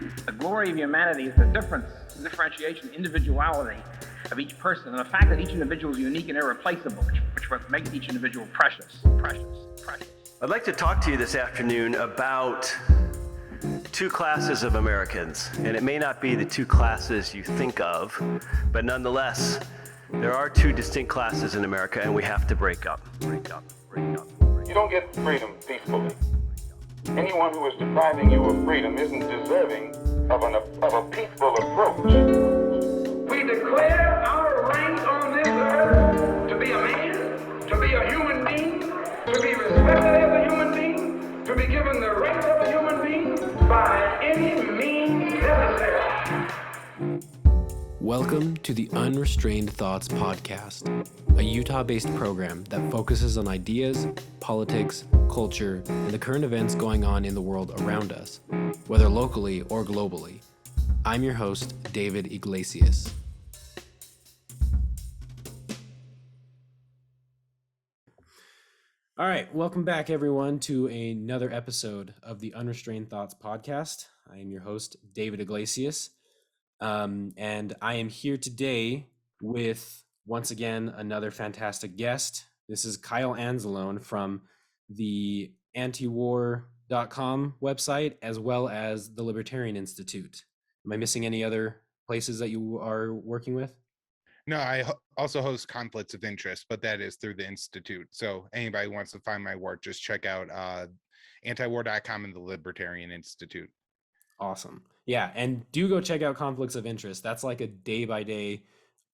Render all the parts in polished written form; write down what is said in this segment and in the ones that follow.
The glory of humanity is the differentiation, individuality of each person, and the fact that each individual is unique and irreplaceable, which makes each individual precious. I'd like to talk to you this afternoon about two classes of Americans, and it may not be the two classes you think of, but nonetheless, there are two distinct classes in America, and we have to break up. You don't get freedom peacefully. Anyone who is depriving you of freedom isn't deserving of a peaceful approach. We declare our right on this earth to be a man, to be a human being, to be respected as a human being, to be given the rights of a human being by any means necessary. Welcome to the Unrestrained Thoughts Podcast, a Utah-based program that focuses on ideas, politics, culture, and the current events going on in the world around us, whether locally or globally. I'm your host, David Iglesias. All right, welcome back, everyone, to another episode of the Unrestrained Thoughts Podcast. I am your host, David Iglesias. And I am here today with, once again, another fantastic guest. This is Kyle Anzalone from the antiwar.com website, as well as the Libertarian Institute. Am I missing any other places that you are working with? No, I also host conflicts of interest, but that is through the Institute. So anybody who wants to find my work, just check out antiwar.com and the Libertarian Institute. Awesome. Yeah, and do go check out conflicts of interest. That's like a day-by-day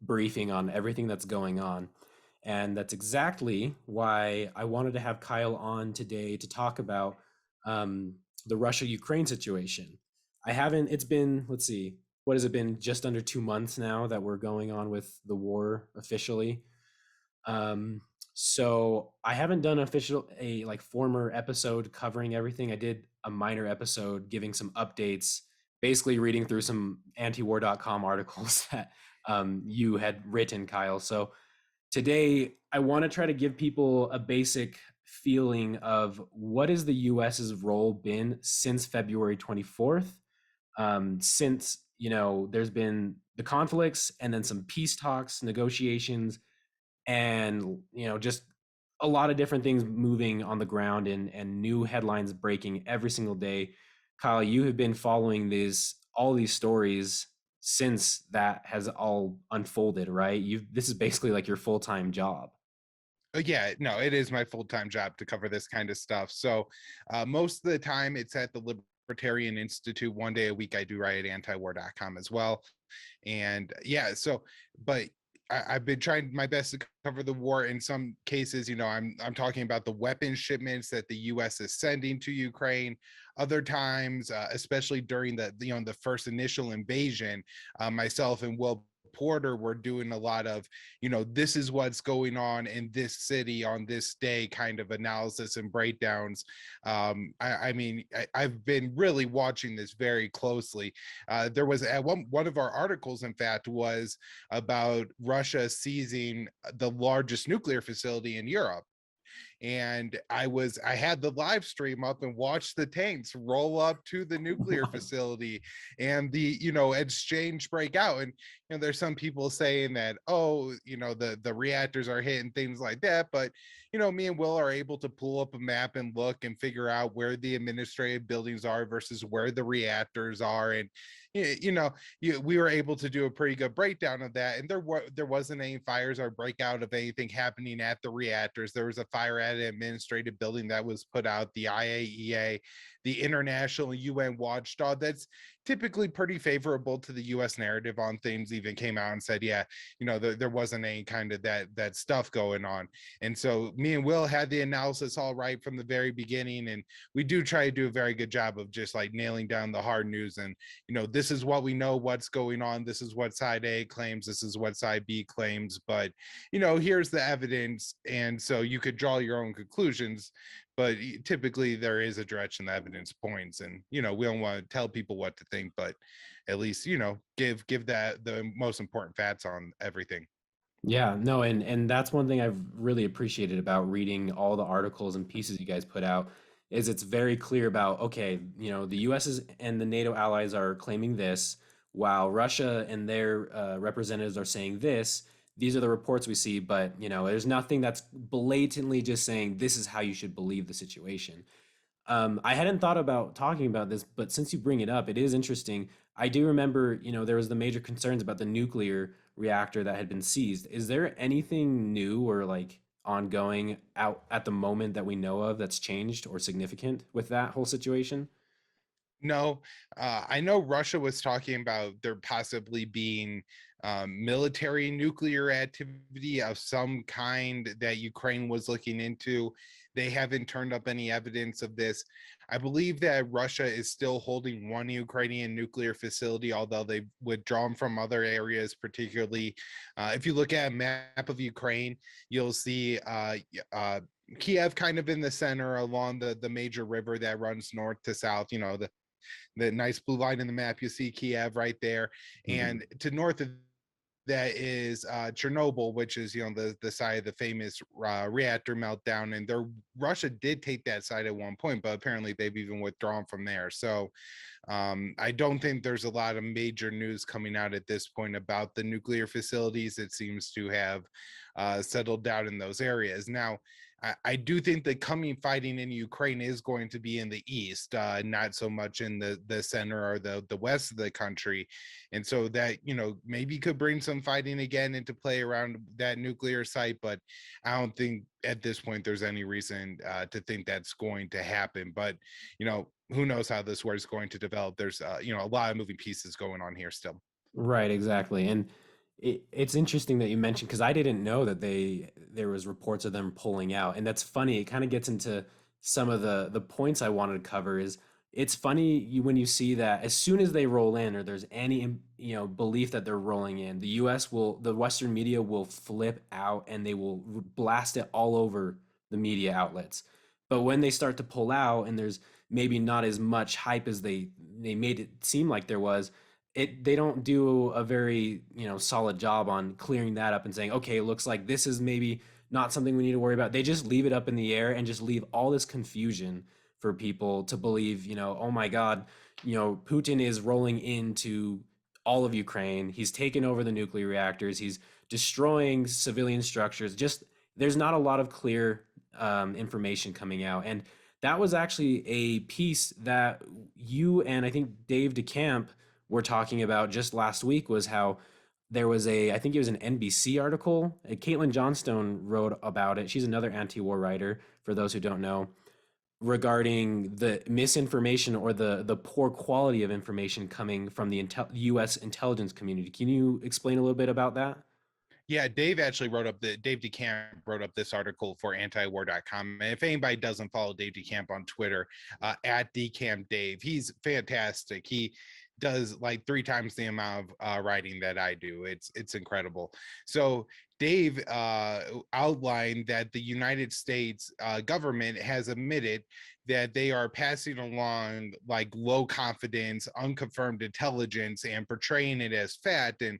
briefing on everything that's going on. And that's exactly why I wanted to have Kyle on today to talk about the Russia-Ukraine situation. It's been, let's see, what has it been? Just under 2 months now that we're going on with the war officially. So I haven't done a former episode covering everything. I did a minor episode giving some updates, basically reading through some antiwar.com articles that you had written, Kyle. So today I want to try to give people a basic feeling of what is the US's role been since February 24th, since, there's been the conflicts and then some peace talks, negotiations, and, just a lot of different things moving on the ground and new headlines breaking every single day. Kyle, you have been following all these stories since that has all unfolded, right? This is basically like your full-time job. Yeah, no, it is my full-time job to cover this kind of stuff. So most of the time it's at the Libertarian Institute. One day a week I do write at antiwar.com as well. And yeah, but I've been trying my best to cover the war. In some cases, I'm talking about the weapons shipments that the U.S. is sending to Ukraine. Other times, especially during the first initial invasion, myself and Will Porter were doing a lot of, this is what's going on in this city on this day kind of analysis and breakdowns. I've been really watching this very closely. There was one of our articles, in fact, was about Russia seizing the largest nuclear facility in Europe. And I had the live stream up and watched the tanks roll up to the nuclear facility and the exchange break out. And there's some people saying that the reactors are hit and things like that, but me and Will are able to pull up a map and look and figure out where the administrative buildings are versus where the reactors are. And we were able to do a pretty good breakdown of that, and there wasn't any fires or breakout of anything happening at the reactors. There was a fire at an administrative building that was put out. The IAEA, the international UN watchdog that's typically pretty favorable to the U.S. narrative on things, even came out and said, there wasn't any kind of that stuff going on. And so me and Will had the analysis all right from the very beginning, and we do try to do a very good job of just like nailing down the hard news. And this is what we know, what's going on. This is what side A claims. This is what side B claims. But here's the evidence, and so you could draw your own conclusions. But typically there is a direction the evidence points, and we don't want to tell people what to think, but at least give that the most important facts on everything. Yeah, no, and that's one thing I've really appreciated about reading all the articles and pieces you guys put out is it's very clear about, okay, the US and the NATO allies are claiming this, while Russia and their representatives are saying this. These are the reports we see, but there's nothing that's blatantly just saying this is how you should believe the situation. I hadn't thought about talking about this, but since you bring it up, it is interesting. I do remember, there was the major concerns about the nuclear reactor that had been seized. Is there anything new or like ongoing out at the moment that we know of that's changed or significant with that whole situation? No, I know Russia was talking about there possibly being military nuclear activity of some kind that Ukraine was looking into. They haven't turned up any evidence of this. I believe that Russia is still holding one Ukrainian nuclear facility, although they've withdrawn from other areas, particularly if you look at a map of Ukraine, you'll see Kiev kind of in the center along the major river that runs north to south, the nice blue line in the map. You see Kiev right there, Hmm. and to north of that is Chernobyl, which is the site of the famous reactor meltdown. And Russia did take that site at one point, but apparently they've even withdrawn from there. So I don't think there's a lot of major news coming out at this point about the nuclear facilities. It seems to have settled down in those areas. Now, I do think the coming fighting in Ukraine is going to be in the east, not so much in the center or the west of the country, and so that maybe could bring some fighting again into play around that nuclear site. But I don't think at this point there's any reason to think that's going to happen. But who knows how this war is going to develop? There's a lot of moving pieces going on here still. Right, exactly. And it's interesting that you mentioned, because I didn't know that there was reports of them pulling out. And that's funny. It kind of gets into some of the points I wanted to cover. Is it's funny when you see that as soon as they roll in, or there's any belief that they're rolling in, the Western media will flip out and they will blast it all over the media outlets. But when they start to pull out and there's maybe not as much hype as they made it seem like there was, they don't do a very solid job on clearing that up and saying, okay, it looks like this is maybe not something we need to worry about. They just leave it up in the air and just leave all this confusion for people to believe, oh my god, Putin is rolling into all of Ukraine, he's taken over the nuclear reactors, he's destroying civilian structures. Just there's not a lot of clear information coming out. And that was actually a piece that you and I think Dave DeCamp were talking about just last week, was how there was I think it was an NBC article. Caitlin Johnstone wrote about it. She's another anti-war writer, for those who don't know, regarding the misinformation or the poor quality of information coming from the U.S. intelligence community. Can you explain a little bit about that? Yeah, Dave DeCamp wrote up this article for antiwar.com. And if anybody doesn't follow Dave DeCamp on Twitter, at DeCamp Dave, he's fantastic. He does like 3 times the amount of writing that I do. It's incredible. So Dave outlined that the United States government has admitted that they are passing along like low confidence, unconfirmed intelligence and portraying it as fact. And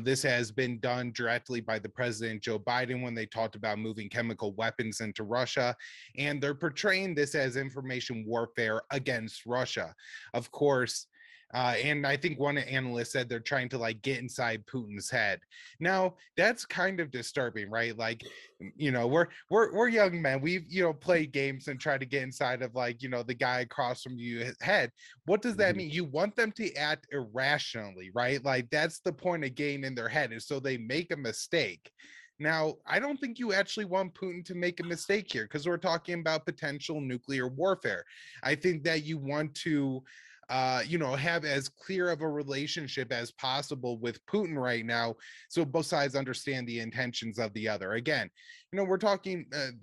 this has been done directly by the president Joe Biden when they talked about moving chemical weapons into Russia, and they're portraying this as information warfare against Russia. Of course, and I think one analyst said they're trying to like get inside Putin's head. Now that's kind of disturbing, right? Like, we're young men. We've played games and try to get inside of like the guy across from you head. What does that Mhm. mean? You want them to act irrationally, right? Like that's the point of getting in their head, is so they make a mistake. Now, I don't think you actually want Putin to make a mistake here, because we're talking about potential nuclear warfare. I think that you want to have as clear of a relationship as possible with Putin right now, so both sides understand the intentions of the other. Again, we're talking the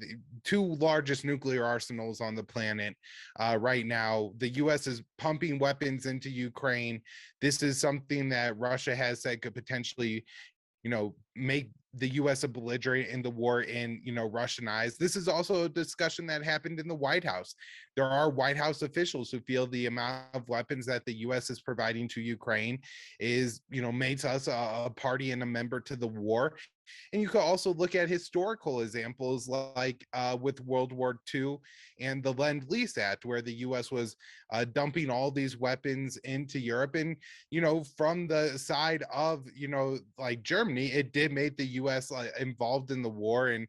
2 largest nuclear arsenals on the planet right now. The U.S. is pumping weapons into Ukraine. This is something that Russia has said could potentially make the US a belligerent in the war in, Russian eyes. This is also a discussion that happened in the White House. There are White House officials who feel the amount of weapons that the US is providing to Ukraine is, makes us a party and a member to the war. And you could also look at historical examples like with World War II and the Lend-Lease Act, where the US was dumping all these weapons into Europe. And, from the side of, like Germany, it did make the US involved in the war. And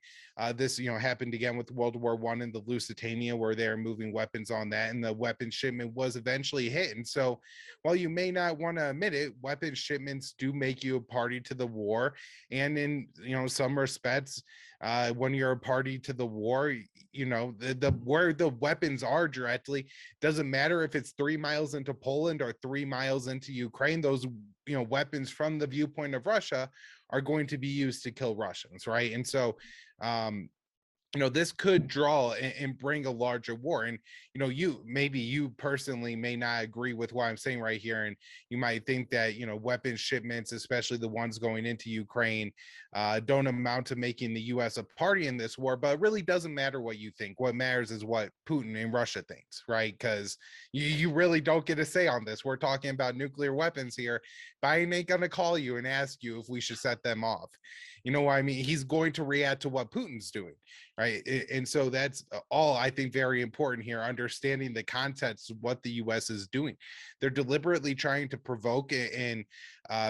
this, happened again with World War I and the Lusitania, where they're moving weapons on that. And the weapon shipment was eventually hit. And so while you may not want to admit it, weapon shipments do make you a party to the war. And in some respects, when you're a party to the war, the where the weapons are directly doesn't matter if it's 3 miles into Poland or 3 miles into Ukraine. Those weapons from the viewpoint of Russia are going to be used to kill Russians, right? And so this could draw and bring a larger war. And you personally may not agree with what I'm saying right here, and you might think that weapons shipments, especially the ones going into Ukraine, don't amount to making the US a party in this war. But it really doesn't matter what you think. What matters is what Putin and Russia thinks, right? Because you really don't get a say on this. We're talking about nuclear weapons here. Biden ain't gonna call you and ask you if we should set them off. You know what I mean? He's going to react to what Putin's doing, right? And so that's all, I think, very important here, understanding the context of what the US is doing. They're deliberately trying to provoke and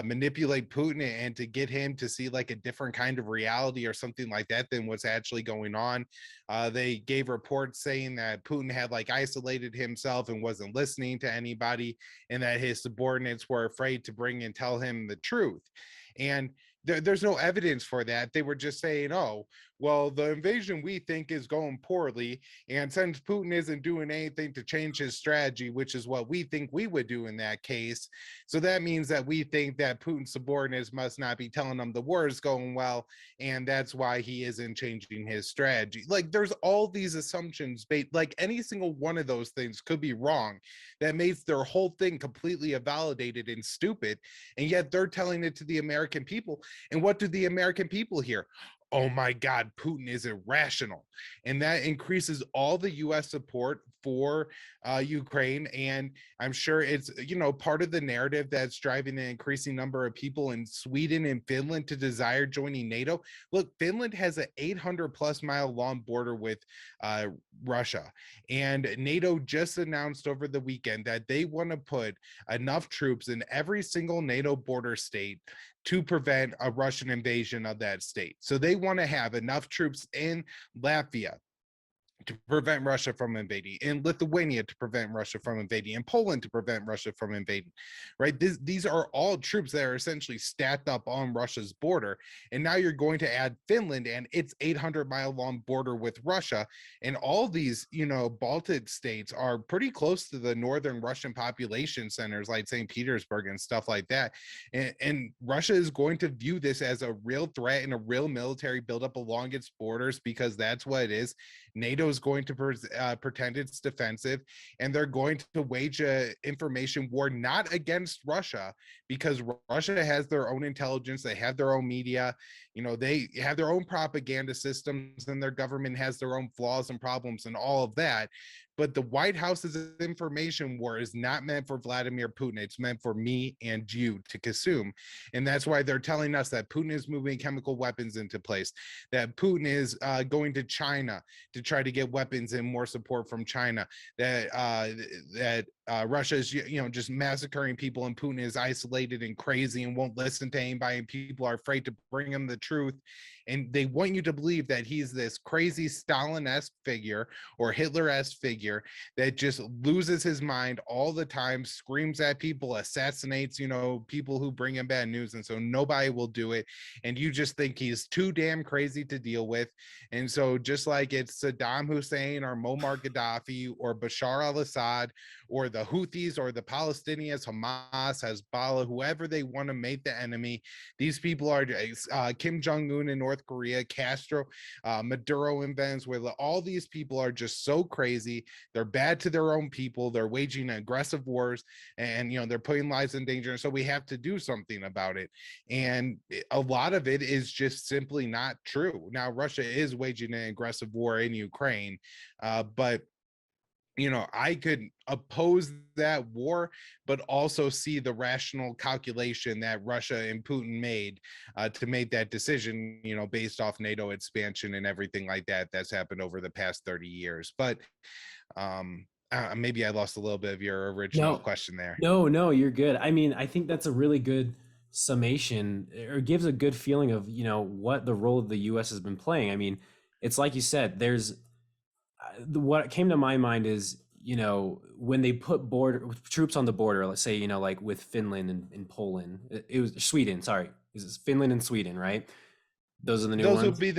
manipulate Putin and to get him to see like a different kind of reality or something like that than what's actually going on. They gave reports saying that Putin had like isolated himself and wasn't listening to anybody, and that his subordinates were afraid to bring and tell him the truth. And there's no evidence for that. They were just saying, oh, well, the invasion we think is going poorly. And since Putin isn't doing anything to change his strategy, which is what we think we would do in that case, so that means that we think that Putin's subordinates must not be telling him the war is going well. And that's why he isn't changing his strategy. Like, there's all these assumptions, like any single one of those things could be wrong. That makes their whole thing completely invalidated and stupid. And yet they're telling it to the American people. And what do the American people hear? Oh my God, Putin is irrational. And that increases all the US support for Ukraine. And I'm sure it's, part of the narrative that's driving the increasing number of people in Sweden and Finland to desire joining NATO. Look, Finland has an 800 plus mile long border with Russia. And NATO just announced over the weekend that they want to put enough troops in every single NATO border state to prevent a Russian invasion of that state. So they want to have enough troops in Latvia to prevent Russia from invading, in Lithuania to prevent Russia from invading, in Poland to prevent Russia from invading, right? These are all troops that are essentially stacked up on Russia's border. And now you're going to add Finland and its 800-mile long border with Russia. And all these, Baltic states are pretty close to the northern Russian population centers like St. Petersburg and stuff like that. And Russia is going to view this as a real threat and a real military buildup along its borders, because that's what it is. NATO is going to pretend it's defensive, and they're going to wage a information war not against Russia, because Russia has their own intelligence, they have their own media, they have their own propaganda systems, and their government has their own flaws and problems and all of that. But the White House's information war is not meant for Vladimir Putin. It's meant for me and you to consume. And that's why they're telling us that Putin is moving chemical weapons into place, that Putin is going to China to try to get weapons and more support from China, that Russia is, just massacring people, and Putin is isolated and crazy and won't listen to anybody, and people are afraid to bring him the truth. And they want you to believe that he's this crazy Stalin-esque figure or Hitler-esque figure that just loses his mind all the time, screams at people, assassinates, people who bring him bad news. And so nobody will do it. And you just think he's too damn crazy to deal with. And so just like it's Saddam Hussein or Muammar Gaddafi or Bashar al-Assad or the Houthis or the Palestinians, Hamas, Hezbollah, whoever they want to make the enemy, these people are Kim Jong-un in North Korea, Castro, Maduro in Venezuela. All these people are just so crazy. They're bad to their own people. They're waging aggressive wars, and they're putting lives in danger. And so we have to do something about it. And a lot of it is just simply not true. Now, Russia is waging an aggressive war in Ukraine, but I could oppose that war, but also see the rational calculation that Russia and Putin made to make that decision, based off NATO expansion and everything like that that's happened over the past 30 years. But maybe I lost a little bit of your original No, question there. no, you're good. I mean, I think that's a really good summation, or gives a good feeling of, what the role of the US has been playing. I mean, it's like you said, what came to my mind is, when they put border troops on the border, let's say, like with Finland and Poland, it was Sweden, sorry. This is Finland and Sweden, right? Those are the new Those ones would be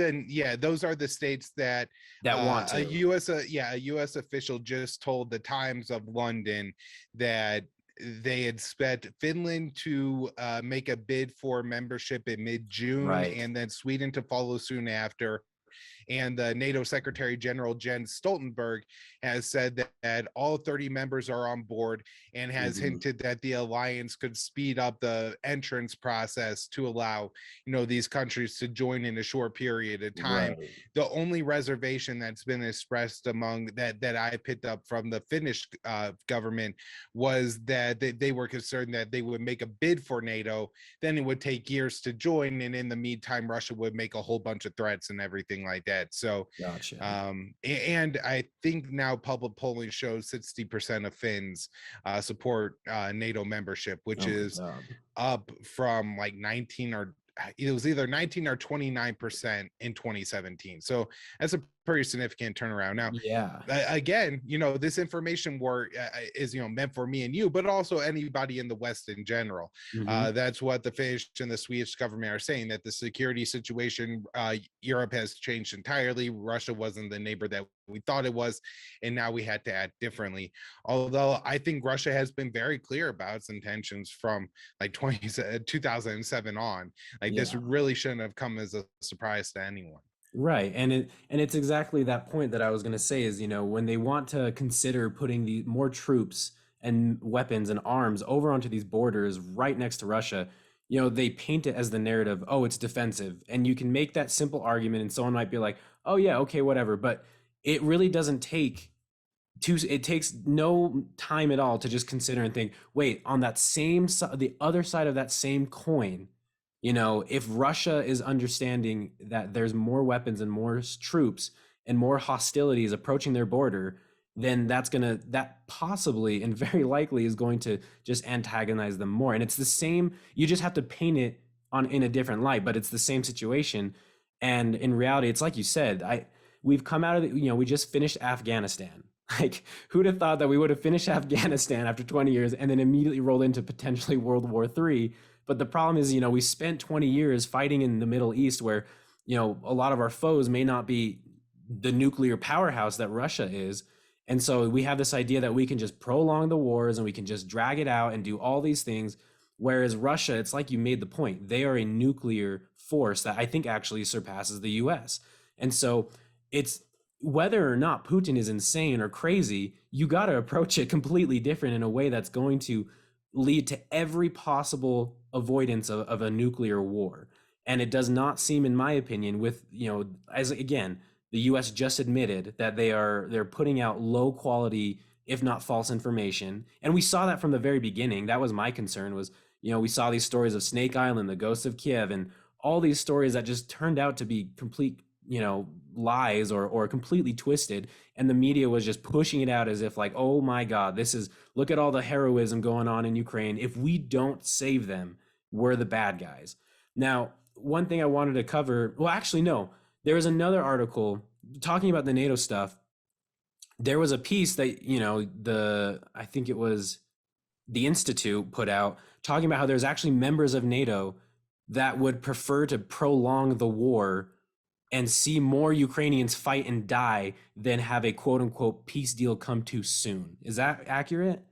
those are the states that that want a to. US official just told the Times of London that they expect Finland to make a bid for membership in mid-June, Right. and then Sweden to follow soon after. And the NATO Secretary General Jens Stoltenberg has said that all 30 members are on board, and has hinted that the alliance could speed up the entrance process to allow, these countries to join in a short period of time. Right. The only reservation that's been expressed among that I picked up from the Finnish government was that they were concerned that they would make a bid for NATO, then it would take years to join, and in the meantime, Russia would make a whole bunch of threats and everything like that. So, Gotcha. and I think now public polling shows 60% of Finns support NATO membership, which is up from like 19 or it was either 19 or 29% in 2017. So that's a pretty significant turnaround. Now, Yeah. again, this information war is, meant for me and you, but also anybody in the West in general. That's what the Finnish and the Swedish government are saying, that the security situation, Europe has changed entirely. Russia wasn't the neighbor that we thought it was, and now we had to act differently. Although I think Russia has been very clear about its intentions from like 2007 on. Like, this really shouldn't have come as a surprise to anyone. Right. And it's exactly that point that I was going to say is, when they want to consider putting the more troops and weapons and arms over onto these borders right next to Russia, they paint it as the narrative, oh, it's defensive. And you can make that simple argument and someone might be like, oh yeah, okay, whatever. But it really doesn't take it takes no time at all to just consider and think, wait, on that same side, the other side of that same coin, if Russia is understanding that there's more weapons and more troops and more hostilities approaching their border, then that possibly and very likely is going to just antagonize them more. And it's the same, you just have to paint it in a different light, but it's the same situation. And in reality, it's like you said, we've come out of we just finished Afghanistan. Like, who'd have thought that we would have finished Afghanistan after 20 years and then immediately rolled into potentially World War III? But the problem is, we spent 20 years fighting in the Middle East where, a lot of our foes may not be the nuclear powerhouse that Russia is. And so we have this idea that we can just prolong the wars and we can just drag it out and do all these things. Whereas Russia, it's like you made the point, they are a nuclear force that I think actually surpasses the US. And so it's, whether or not Putin is insane or crazy, you got to approach it completely different in a way that's going to lead to every possible avoidance of a nuclear war. And it does not seem, in my opinion, with, as again, the US just admitted that they're putting out low quality, if not false information. And we saw that from the very beginning. That was my concern was, we saw these stories of Snake Island, the ghosts of Kiev, and all these stories that just turned out to be complete, lies or completely twisted, and the media was just pushing it out as if like, oh my God, look at all the heroism going on in Ukraine. If we don't save them, we're the bad guys. Now, one thing I wanted to cover, well, actually, no, there was another article talking about the NATO stuff. There was a piece that, I think it was the Institute put out talking about how there's actually members of NATO that would prefer to prolong the war and see more Ukrainians fight and die than have a quote unquote peace deal come too soon. Is that accurate?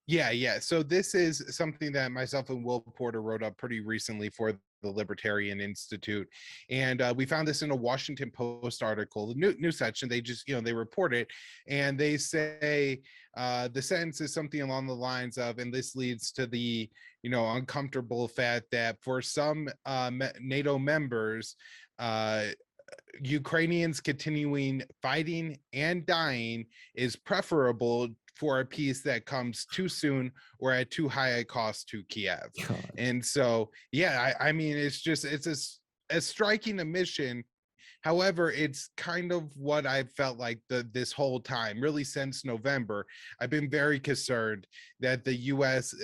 Yeah. So this is something that myself and Will Porter wrote up pretty recently for the Libertarian Institute. And we found this in a Washington Post article, the new section. They just, they report it and they say the sentence is something along the lines of, and this leads to the, uncomfortable fact that for some NATO members, Ukrainians continuing fighting and dying is preferable for a peace that comes too soon or at too high a cost to Kiev. God. And so, yeah, I mean, it's a striking omission. However, it's kind of what I've felt like this whole time, really since November. I've been very concerned that the U.S.,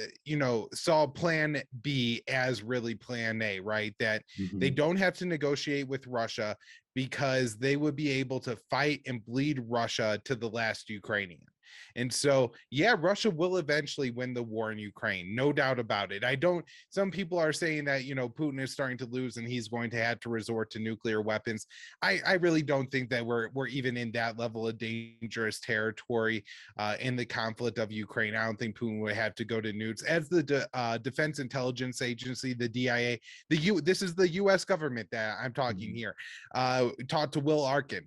saw Plan B as really Plan A, right? That they don't have to negotiate with Russia because they would be able to fight and bleed Russia to the last Ukrainian. And so, yeah, Russia will eventually win the war in Ukraine, no doubt about it. Some people are saying that, Putin is starting to lose and he's going to have to resort to nuclear weapons. I really don't think that we're even in that level of dangerous territory in the conflict of Ukraine. I don't think Putin would have to go to nukes. As the Defense Intelligence Agency, the DIA, this is the U.S. government that I'm talking here, talked to Will Arkin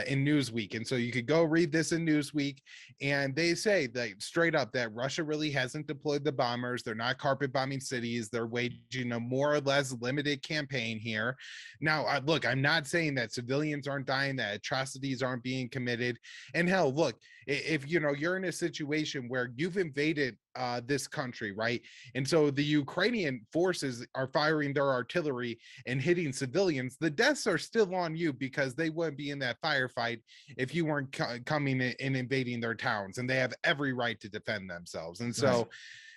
in Newsweek. And so you could go read this in Newsweek. And they say that straight up that Russia really hasn't deployed the bombers. They're not carpet bombing cities. They're waging a more or less limited campaign here. Now, look, I'm not saying that civilians aren't dying, that atrocities aren't being committed. And hell, look, if you're in a situation where you've invaded this country, right? And so the Ukrainian forces are firing their artillery and hitting civilians, the deaths are still on you because they wouldn't be in that firefight if you weren't coming in and invading their towns, and they have every right to defend themselves. And so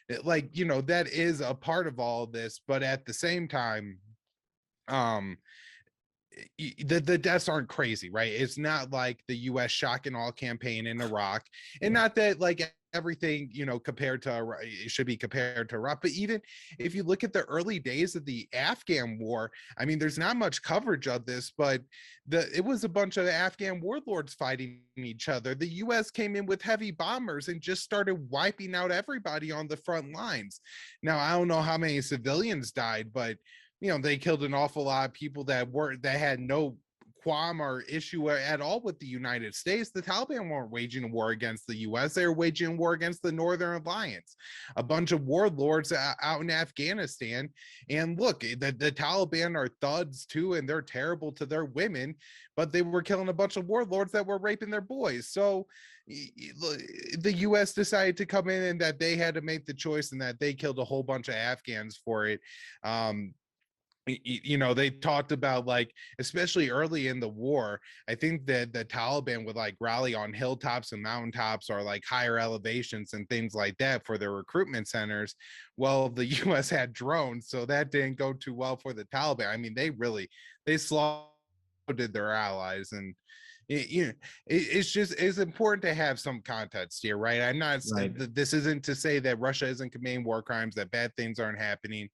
that is a part of all of this, but at the same time, the deaths aren't crazy, right? It's not like the U.S. shock and all campaign in Iraq, and not that like everything compared to it should be compared to Iraq, but even if you look at the early days of the Afghan war, I mean, there's not much coverage of this, but it was a bunch of Afghan warlords fighting each other. The U.S. came in with heavy bombers and just started wiping out everybody on the front lines. Now, I don't know how many civilians died, but they killed an awful lot of people that had no qualm or issue at all with the United States. The Taliban weren't waging a war against the U.S. They were waging a war against the Northern Alliance, a bunch of warlords out in Afghanistan. And look, the Taliban are thugs too, and they're terrible to their women, but they were killing a bunch of warlords that were raping their boys. So the U.S. decided to come in, and that they had to make the choice, and that they killed a whole bunch of Afghans for it. They talked about, like, especially early in the war, I think that the Taliban would like rally on hilltops and mountaintops or like higher elevations and things like that for their recruitment centers. Well, the US had drones, so that didn't go too well for the Taliban. I mean, they slaughtered their allies. And it's important to have some context here, right? I'm not saying this isn't to say that Russia isn't committing war crimes, that bad things aren't happening.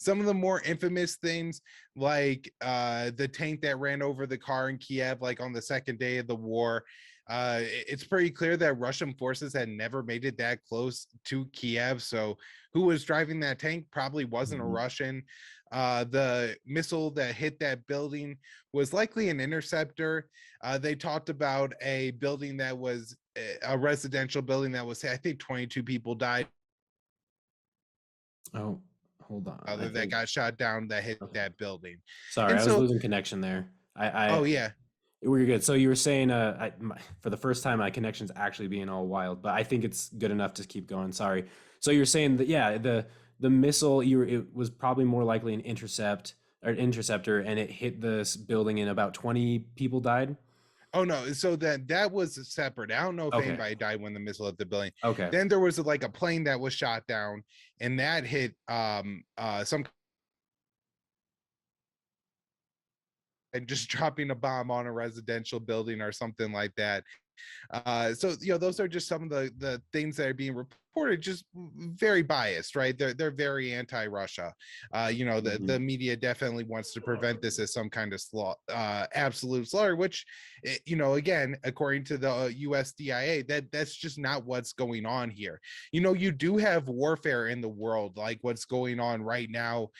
Some of the more infamous things, like the tank that ran over the car in Kiev, like on the second day of the war, it's pretty clear that Russian forces had never made it that close to Kiev. So who was driving that tank probably wasn't a Russian. The missile that hit that building was likely an interceptor. They talked about a building that was a residential building that was, I think 22 people died. Oh, hold on. That got shot down that hit that building. Sorry, I was losing connection there. Oh, yeah. We're good. So you were saying for the first time, my connection's actually being all wild, but I think it's good enough to keep going. Sorry. So you're saying that, yeah, the missile, it was probably more likely an interceptor, and it hit this building and about 20 people died? Oh no, so that was separate. I don't know if anybody died when the missile hit the building. Okay. Then there was like a plane that was shot down, and that hit some, and just dropping a bomb on a residential building or something like that. So those are just some of the things that are being reported, just very biased, right? They're very anti-Russia. The media definitely wants to prevent this as some kind of absolute slaughter, which again, according to the USDIA, that's just not what's going on here. You do have warfare in the world, like what's going on right now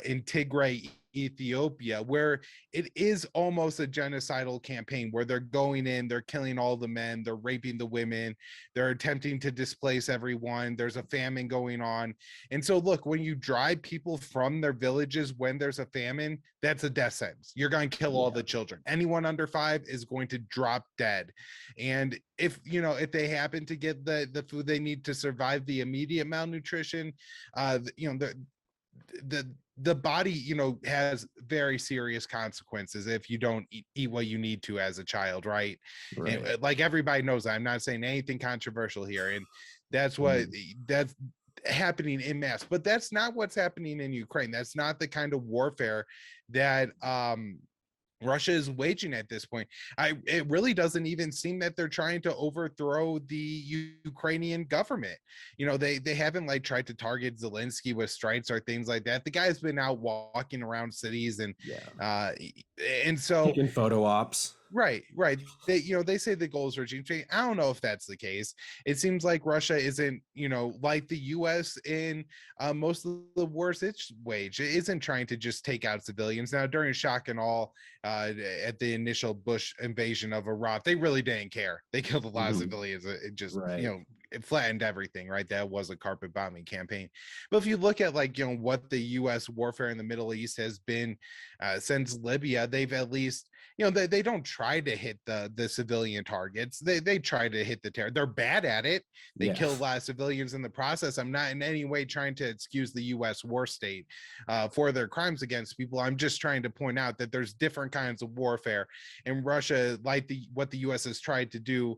in Tigray, Ethiopia, where it is almost a genocidal campaign where they're going in, they're killing all the men, they're raping the women, they're attempting to displace everyone. There's a famine going on. And so, look, when you drive people from their villages when there's a famine, that's a death sentence. You're going to kill all the children. Anyone under 5 is going to drop dead. And if they happen to get the food they need to survive the immediate malnutrition, the body has very serious consequences if you don't eat what you need to as a child, right? And, like, everybody knows that. I'm not saying anything controversial here, and that's happening in mass. But that's not what's happening in Ukraine. That's not the kind of warfare that Russia is waging at this point. It really doesn't even seem that they're trying to overthrow the Ukrainian government. They haven't tried to target Zelensky with strikes or things like that. The guy's been out walking around cities and so taking photo ops. Right. They say the goal is regime change. I don't know if that's the case. It seems like Russia isn't, like the U.S. in most of the wars it's waged. It isn't trying to just take out civilians. Now, during shock and awe, at the initial Bush invasion of Iraq, they really didn't care. They killed a lot of civilians. It just, it flattened everything, right? That was a carpet bombing campaign. But if you look at what the U.S. warfare in the Middle East has been since Libya, they've at least, they don't try to hit the civilian targets. They try to hit the terror. They're bad at it. They kill a lot of civilians in the process. I'm not in any way trying to excuse the U.S. war state for their crimes against people. I'm just trying to point out that there's different kinds of warfare. And Russia, what the U.S. has tried to do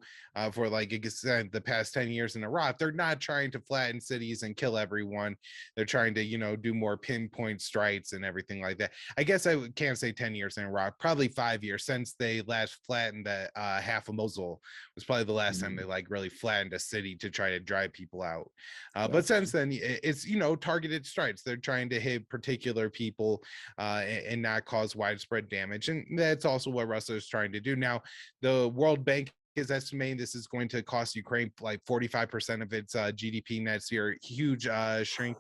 for the past 10 years in Iraq, they're not trying to flatten cities and kill everyone. They're trying to do more pinpoint strikes and everything like that. I guess I can't say 10 years in Iraq, probably 5 years since they last flattened half of Mosul was probably the last time they really flattened a city to try to drive people out. But since then, it's targeted strikes. They're trying to hit particular people and not cause widespread damage, and that's also what Russia is trying to do. Now, the World Bank is estimating this is going to cost Ukraine 45% of its GDP next year. Huge shrink.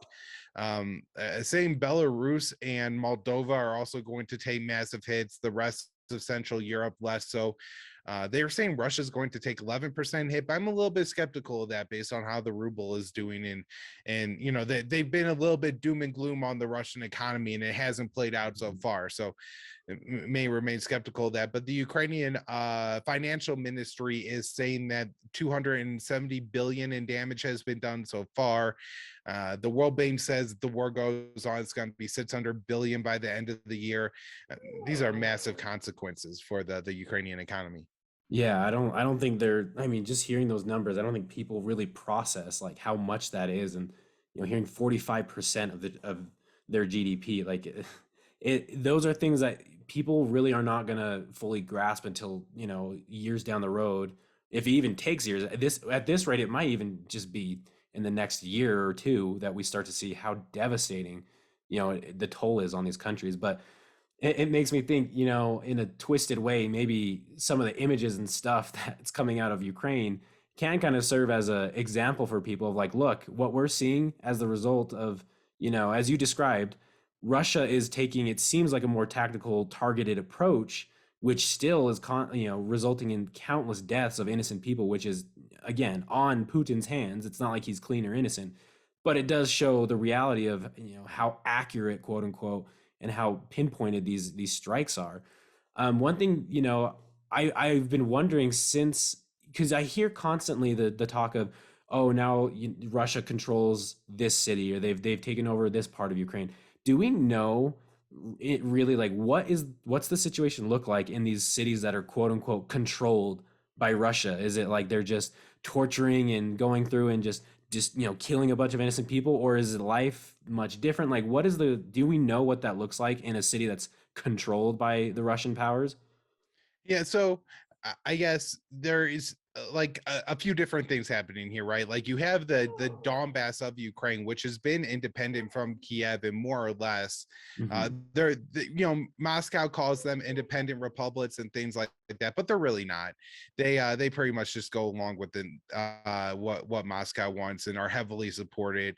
Saying Belarus and Moldova are also going to take massive hits. The rest of Central Europe less so. They were saying Russia's going to take 11% hit, but I'm a little bit skeptical of that based on how the ruble is doing, and they've been a little bit doom and gloom on the Russian economy, and it hasn't played out so far. So may remain skeptical of that. But the Ukrainian financial ministry is saying that 270 billion in damage has been done so far. The World Bank says the war goes on, it's going to be 600 billion by the end of the year. These are massive consequences for the Ukrainian economy. Yeah, I don't think just hearing those numbers, I don't think people really process how much that is. And hearing 45% of their GDP, those are things that people really are not going to fully grasp until years down the road, if it even takes years. At this rate, it might even just be in the next year or two that we start to see how devastating the toll is on these countries. But it makes me think, in a twisted way, maybe some of the images and stuff that's coming out of Ukraine can kind of serve as an example for people of look, what we're seeing as the result of, as you described, Russia is taking, it seems like, a more tactical, targeted approach, which still is, resulting in countless deaths of innocent people, which is, again, on Putin's hands. It's not like he's clean or innocent, but it does show the reality of, how accurate, quote unquote, and how pinpointed these strikes are. One thing, I've been wondering because I hear constantly the talk of, oh, now Russia controls this city, or they've taken over this part of Ukraine. Do we know it really, what's the situation look like in these cities that are quote unquote controlled by Russia? Is it they're just torturing and going through and just killing a bunch of innocent people, or is life much different? Do we know what that looks like in a city that's controlled by the Russian powers? Yeah, so I guess there is like a few different things happening here, right? Like you have the Donbass of Ukraine, which has been independent from Kiev and more or less. Moscow calls them independent republics and things like that, but they're really not. They pretty much just go along with what Moscow wants and are heavily supported,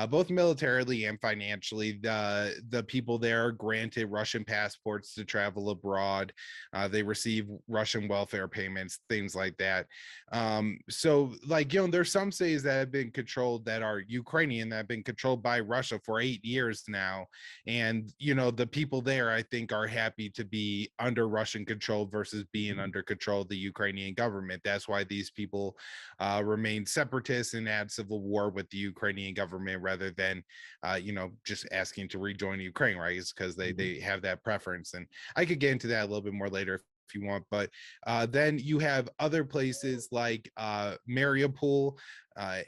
both militarily and financially. The people there are granted Russian passports to travel abroad. They receive Russian welfare payments, things like that. So like, there's some cities that have been controlled that are Ukrainian that have been controlled by Russia for 8 years now. And, the people there, I think, are happy to be under Russian control versus being under control of the Ukrainian government. That's why these people remain separatists and add civil war with the Ukrainian government rather than, just asking to rejoin Ukraine, right? It's because they have that preference. And I could get into that a little bit more later if you want, but then you have other places like Mariupol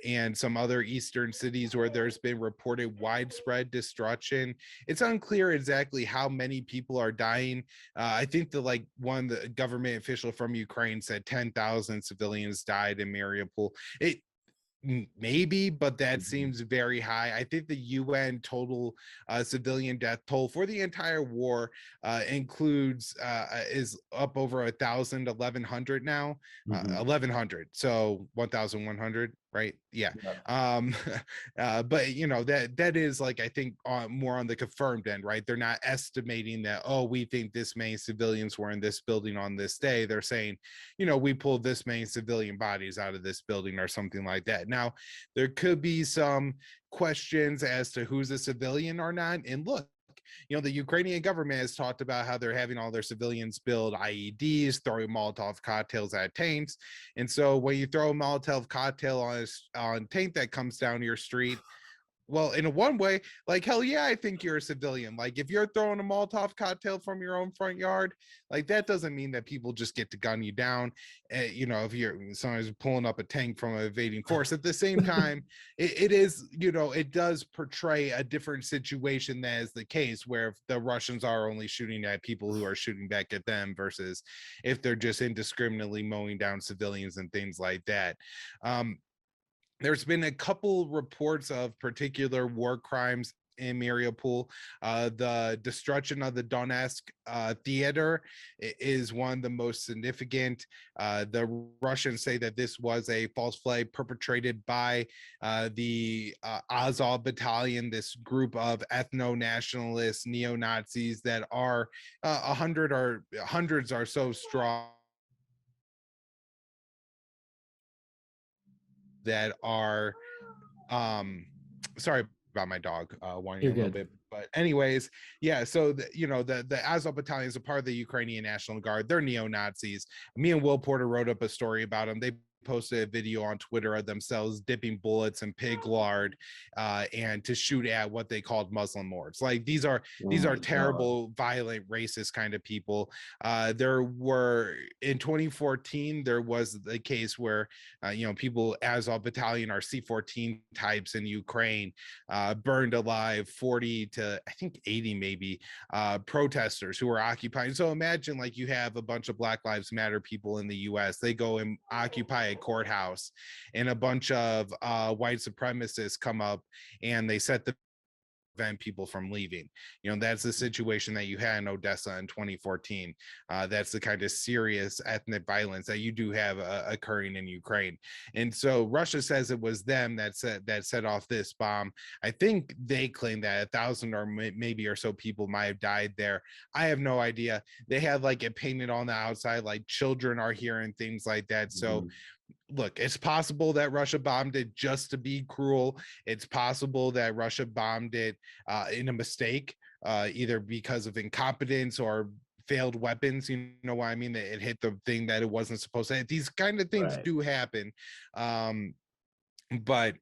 and some other eastern cities where there's been reported widespread destruction. It's unclear exactly how many people are dying. I think the government official from Ukraine said 10,000 civilians died in Mariupol. Maybe, but that seems very high. I think the UN total civilian death toll for the entire war includes is up over 1,000, 1,100 now, 1,100. So 1,100, right? Yeah. But that is like, I think more on the confirmed end, right? They're not estimating that, oh, we think this many civilians were in this building on this day. They're saying, we pulled this many civilian bodies out of this building or something like that. Now, there could be some questions as to who's a civilian or not. And look, the Ukrainian government has talked about how they're having all their civilians build IEDs, throwing Molotov cocktails at tanks. And so when you throw a Molotov cocktail on a tank that comes down your street, well, in one way, like, hell yeah, I think you're a civilian. Like, if you're throwing a Molotov cocktail from your own front yard, like, that doesn't mean that people just get to gun you down. If someone's pulling up a tank from an invading force. At the same time, it is, it does portray a different situation that is the case where the Russians are only shooting at people who are shooting back at them versus if they're just indiscriminately mowing down civilians and things like that. There's been a couple reports of particular war crimes in Mariupol. The destruction of the Donetsk theater is one of the most significant. The Russians say that this was a false flag perpetrated by the Azov battalion, this group of ethno-nationalist neo-Nazis that are hundreds are so strong that are sorry about my dog whining a little bit, but anyways, yeah, so the Azov battalion is a part of the Ukrainian National Guard. They're neo-Nazis. Me and Will Porter wrote up a story about them. They posted a video on Twitter of themselves dipping bullets in pig lard and to shoot at what they called Muslim lords. Like, these are terrible, violent, racist kind of people. There were, in 2014, there was the case where people, Azov battalion or C-14 types in Ukraine, burned alive 40 to I think 80 maybe protesters who were occupying. So imagine, like, you have a bunch of Black Lives Matter people in the US, they go and occupy a courthouse, and a bunch of white supremacists come up and they set the prevent people from leaving. That's the situation that you had in Odessa in 2014. That's the kind of serious ethnic violence that you do have occurring in Ukraine. And so Russia says it was them that set off this bomb. I think they claim that 1,000 or maybe or so people might have died there. I have no idea. They had like it painted on the outside like children are here and things like that. So look, it's possible that Russia bombed it just to be cruel. It's possible that Russia bombed it in a mistake, either because of incompetence or failed weapons. You know what I mean? That it hit the thing that it wasn't supposed to hit. These kind of things do happen. But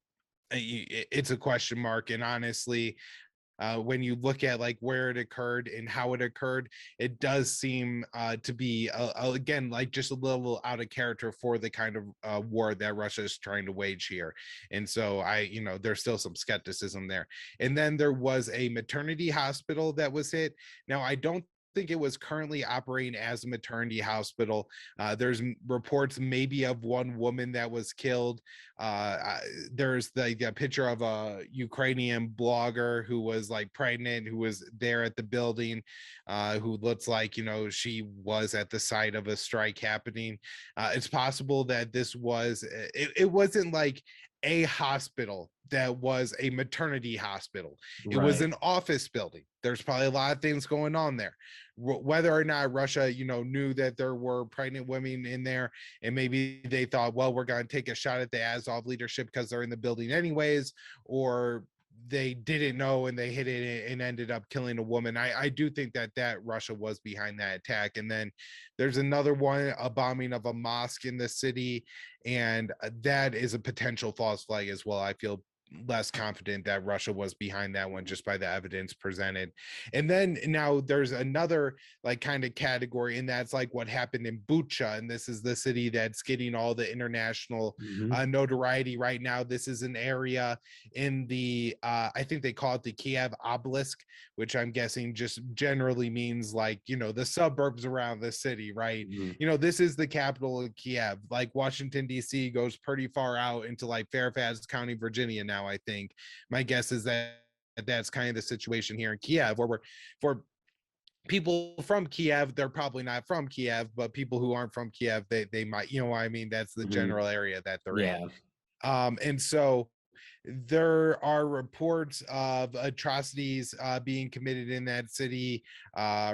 it's a question mark. And honestly, when you look at like where it occurred and how it occurred, it does seem to be again like just a little out of character for the kind of war that Russia is trying to wage here. And so there's still some skepticism there. And then there was a maternity hospital that was hit. Now, I don't think it was currently operating as a maternity hospital. There's reports maybe of one woman that was killed. There's the picture of a Ukrainian blogger who was like pregnant, who was there at the building, who looks like, she was at the site of a strike happening. It's possible that this was, it wasn't like a hospital that was a maternity hospital. It was an office building. There's probably a lot of things going on there. Whether or not Russia, knew that there were pregnant women in there, and maybe they thought, well, we're going to take a shot at the Azov leadership because they're in the building anyways, or they didn't know and they hit it and ended up killing a woman. I do think that Russia was behind that attack. And then there's another one, a bombing of a mosque in the city, and that is a potential false flag as well. I feel less confident that Russia was behind that one just by the evidence presented. And then now there's another like kind of category, and that's like what happened in Bucha, and this is the city that's getting all the international notoriety right now. This is an area in the I think they call it the Kiev obelisk, which I'm guessing just generally means like, the suburbs around the city, right? This is the capital of Kiev. Like Washington DC goes pretty far out into like Fairfax County, Virginia now. I think my guess is that that's kind of the situation here in Kiev, where we're, for people from Kiev, they're probably not from Kiev, but people who aren't from Kiev, they might, I mean, that's the general area that they're in. And so there are reports of atrocities being committed in that city,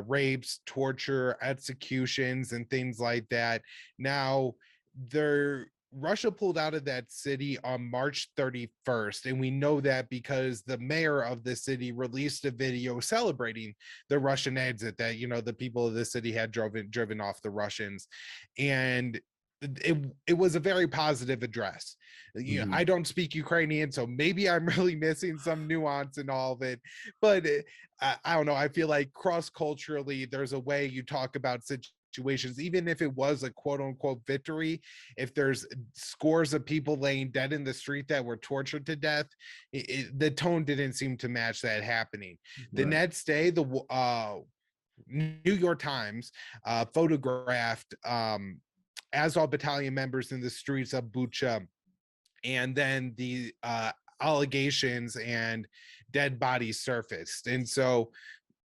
rapes, torture, executions, and things like that. Now, Russia pulled out of that city on March 31st, and we know that because the mayor of the city released a video celebrating the Russian exit, that the people of the city had driven off the Russians, and it was a very positive address. I don't speak Ukrainian, so maybe I'm really missing some nuance in all of it, but I don't know. I feel like cross-culturally, there's a way you talk about situations, even if it was a quote-unquote victory. If there's scores of people laying dead in the street that were tortured to death, the tone didn't seem to match that happening. The next day, the New York Times photographed Azov battalion members in the streets of Bucha, and then the allegations and dead bodies surfaced. And so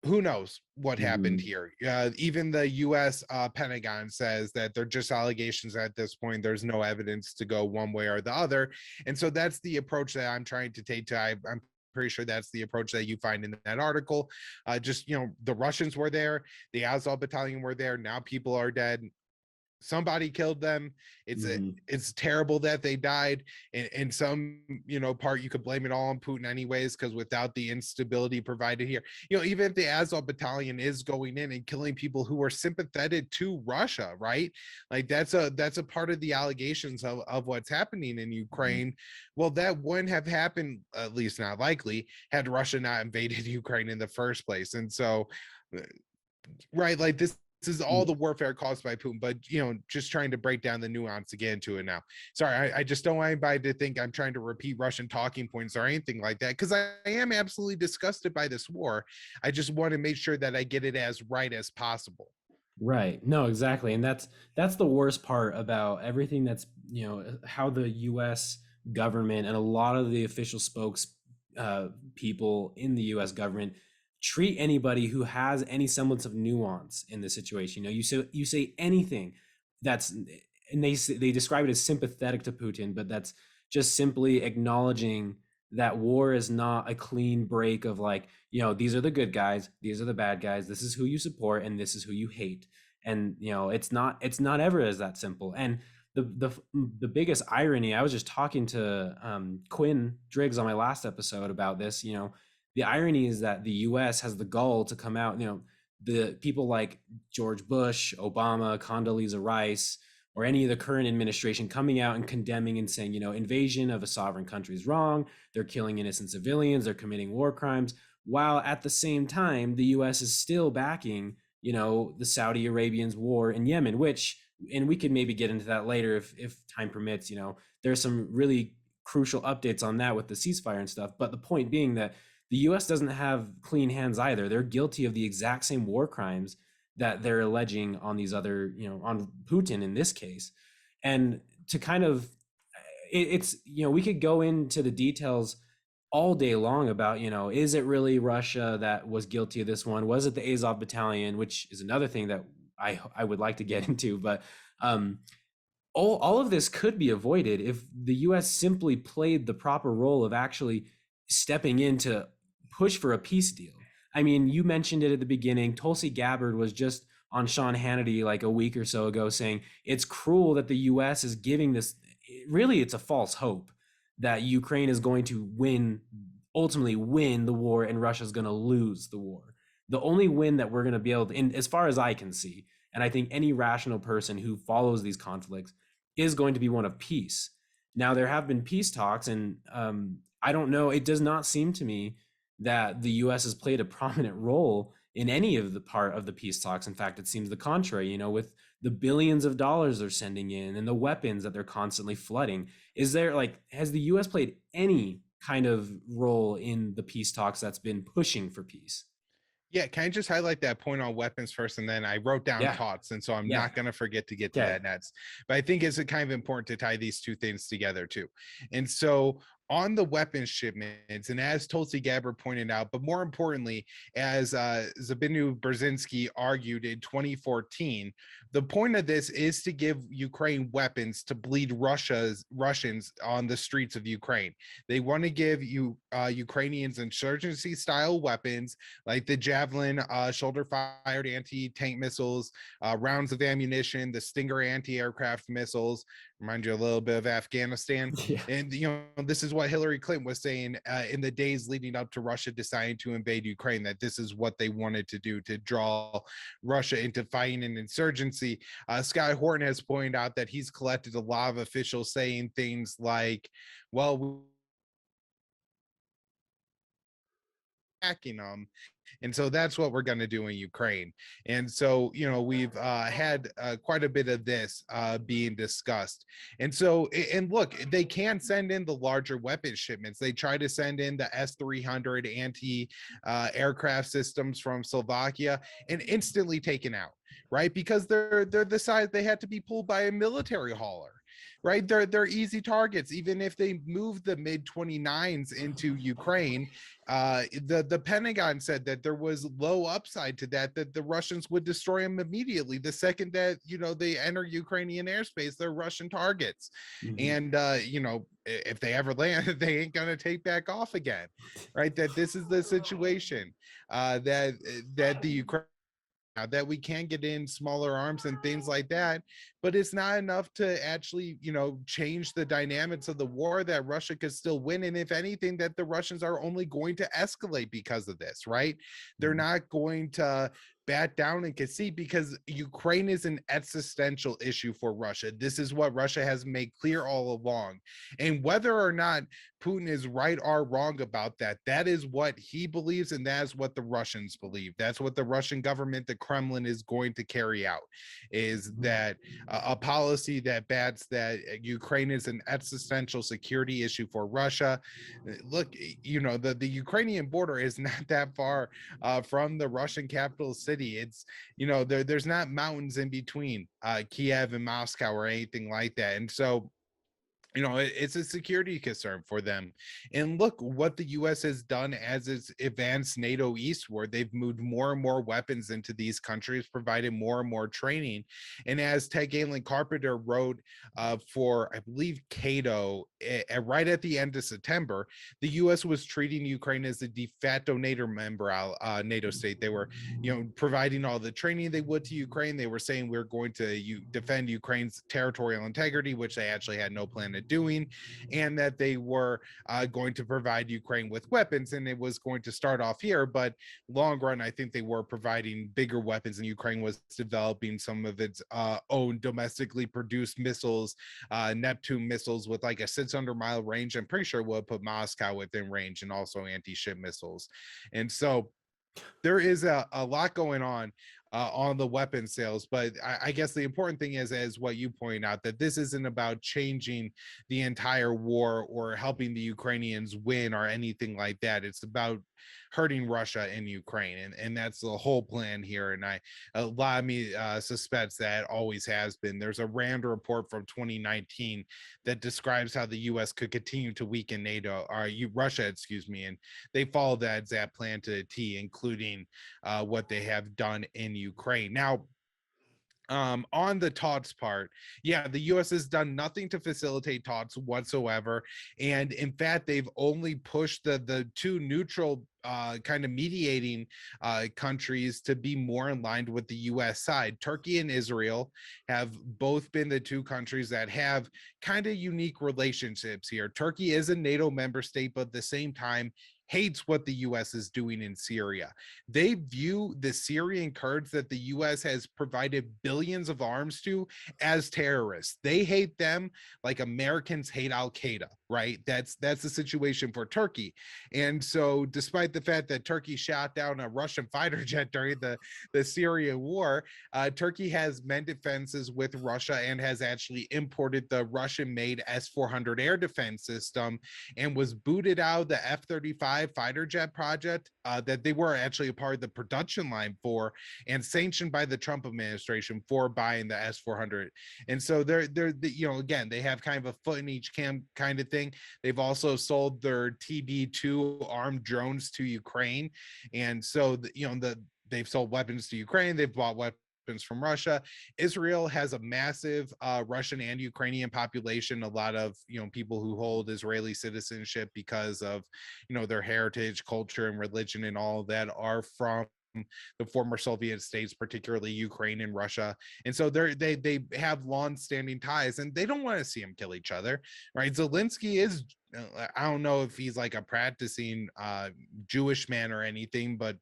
who knows what happened here? Even the U.S. Pentagon says that they're just allegations at this point. There's no evidence to go one way or the other. And so that's the approach that I'm trying to take to, I'm pretty sure that's the approach that you find in that article. Just, the Russians were there, the Azov battalion were there, now people are dead. Somebody killed them. It's terrible that they died. In some part, you could blame it all on Putin anyways, because without the instability provided here, even if the Azov battalion is going in and killing people who are sympathetic to Russia, right? Like that's a part of the allegations of what's happening in Ukraine. Well, that wouldn't have happened, at least not likely, had Russia not invaded Ukraine in the first place. And so, right, like this is all the warfare caused by Putin, but just trying to break down the nuance again to it now. Sorry, I just don't want anybody to think I'm trying to repeat Russian talking points or anything like that, because I am absolutely disgusted by this war. I just want to make sure that I get it as right as possible. Right. No, exactly. And that's the worst part about everything. That's, how the US government and a lot of the official spokes people in the US government treat anybody who has any semblance of nuance in the situation. You say anything that's, and they describe it as sympathetic to Putin, but that's just simply acknowledging that war is not a clean break of like, these are the good guys, these are the bad guys, this is who you support, and this is who you hate. And it's not ever as that simple. And the biggest irony, I was just talking to Quinn Driggs on my last episode about this. The irony is that the US has the gall to come out, the people like George Bush, Obama, Condoleezza Rice, or any of the current administration coming out and condemning and saying, invasion of a sovereign country is wrong. They're killing innocent civilians. They're committing war crimes. While at the same time, the US is still backing, the Saudi Arabians' war in Yemen, which, and we could maybe get into that later if time permits, there's some really crucial updates on that with the ceasefire and stuff. But the point being that the US doesn't have clean hands either. They're guilty of the exact same war crimes that they're alleging on these other, on Putin in this case. And to kind of, it's, we could go into the details all day long about, is it really Russia that was guilty of this one? Was it the Azov battalion, which is another thing that I would like to get into, but all of this could be avoided if the US simply played the proper role of actually stepping in to push for a peace deal. I mean, you mentioned it at the beginning. Tulsi Gabbard was just on Sean Hannity like a week or so ago saying it's cruel that the US is giving this, really it's a false hope that Ukraine is going to ultimately win the war and Russia's going to lose the war. The only win that we're going to be able to, and as far as I can see, and I think any rational person who follows these conflicts is going to be one of peace. Now, there have been peace talks, and I don't know, it does not seem to me that the US has played a prominent role in any of the part of the peace talks. In fact, it seems the contrary, with the billions of dollars they're sending in and the weapons that they're constantly flooding. Has the US played any kind of role in the peace talks that's been pushing for peace? Yeah, can I just highlight that point on weapons first? And then I wrote down thoughts, and so I'm not going to forget to get to that next. But I think it's kind of important to tie these two things together too. And so on the weapons shipments, and as Tulsi Gabbard pointed out, but more importantly, as Zabinu Brzezinski argued in 2014, the point of this is to give Ukraine weapons to bleed Russians on the streets of Ukraine. They want to give Ukrainians insurgency-style weapons like the Javelin shoulder-fired anti-tank missiles, rounds of ammunition, the Stinger anti-aircraft missiles. Remind you a little bit of Afghanistan. Yeah. And, this is what Hillary Clinton was saying in the days leading up to Russia deciding to invade Ukraine, that this is what they wanted to do, to draw Russia into fighting an insurgency. Scott Horton has pointed out that he's collected a lot of officials saying things like, well, attacking them. And so that's what we're going to do in Ukraine. And so, we've had quite a bit of this being discussed. And so, and look, they can send in the larger weapon shipments. They try to send in the S-300 anti-aircraft systems from Slovakia and instantly taken out, right? Because they're the size they had to be pulled by a military hauler. Right, they're easy targets. Even if they move the MiG-29s into Ukraine, the Pentagon said that there was low upside to that the Russians would destroy them immediately the second that they enter Ukrainian airspace. They're Russian targets, and if they ever land, they ain't gonna take back off again. Right, that this is the situation that the Ukraine. That we can get in smaller arms and things like that, but it's not enough to actually, change the dynamics of the war, that Russia could still win. And if anything, that the Russians are only going to escalate because of this, right? They're not going to bat down and concede, because Ukraine is an existential issue for Russia. This is what Russia has made clear all along. And whether or not Putin is right or wrong about that, that is what he believes, and that is what the Russians believe. That's what the Russian government, the Kremlin, is going to carry out, is that a policy that bats that Ukraine is an existential security issue for Russia. Look, the Ukrainian border is not that far from the Russian capital city. It's, there's not mountains in between Kiev and Moscow or anything like that. And so, it's a security concern for them. And look what the U.S. has done as it's advanced NATO eastward. They've moved more and more weapons into these countries, provided more and more training. And as Ted Galen Carpenter wrote for, I believe, Cato, right at the end of September, the U.S. was treating Ukraine as a de facto NATO member, NATO state. They were, providing all the training they would to Ukraine. They were saying we're going to defend Ukraine's territorial integrity, which they actually had no plan to doing, and that they were going to provide Ukraine with weapons, and it was going to start off here, but long run, I think they were providing bigger weapons, and Ukraine was developing some of its own domestically produced missiles, Neptune missiles with like a 600-mile range. I'm pretty sure we'll put Moscow within range, and also anti-ship missiles. And so there is a lot going on. on the weapon sales. But I guess the important thing is what you point out, that this isn't about changing the entire war or helping the Ukrainians win or anything like that. It's about hurting Russia and Ukraine, and that's the whole plan here. And a lot of me suspects that always has been. There's a RAND report from 2019 that describes how the U.S. could continue to weaken NATO, or Russia, excuse me, and they follow that exact plan to the T, including what they have done in Ukraine. Now, on the talks part, yeah, the US has done nothing to facilitate talks whatsoever, and in fact they've only pushed the two neutral kind of mediating countries to be more in line with the US side. Turkey and Israel have both been the two countries that have kind of unique relationships here. Turkey is a NATO member state, but at the same time hates what the US is doing in Syria. They view the Syrian Kurds that the US has provided billions of arms to as terrorists. They hate them like Americans hate Al Qaeda, right? That's the situation for Turkey. And so despite the fact that Turkey shot down a Russian fighter jet during the Syrian war, Turkey has mended fences with Russia and has actually imported the Russian-made S-400 air defense system and was booted out of the F-35 fighter jet project that they were actually a part of the production line for, and sanctioned by the Trump administration for buying the S-400. And so they're again, they have kind of a foot in each camp kind of thing. They've also sold their TB2 armed drones to Ukraine, and so they've sold weapons to Ukraine. They've bought weapons from Russia. Israel has a massive Russian and Ukrainian population. A lot of people who hold Israeli citizenship because of their heritage, culture, and religion, and all of that are from the former Soviet states, particularly Ukraine and Russia. And so they have long-standing ties, and they don't want to see them kill each other, right? Zelensky is, I don't know if he's like a practicing Jewish man or anything, but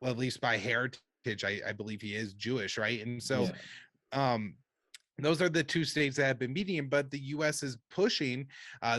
at least by heritage, I believe he is Jewish, right? And so those are the two states that have been meeting, but the U.S. is pushing.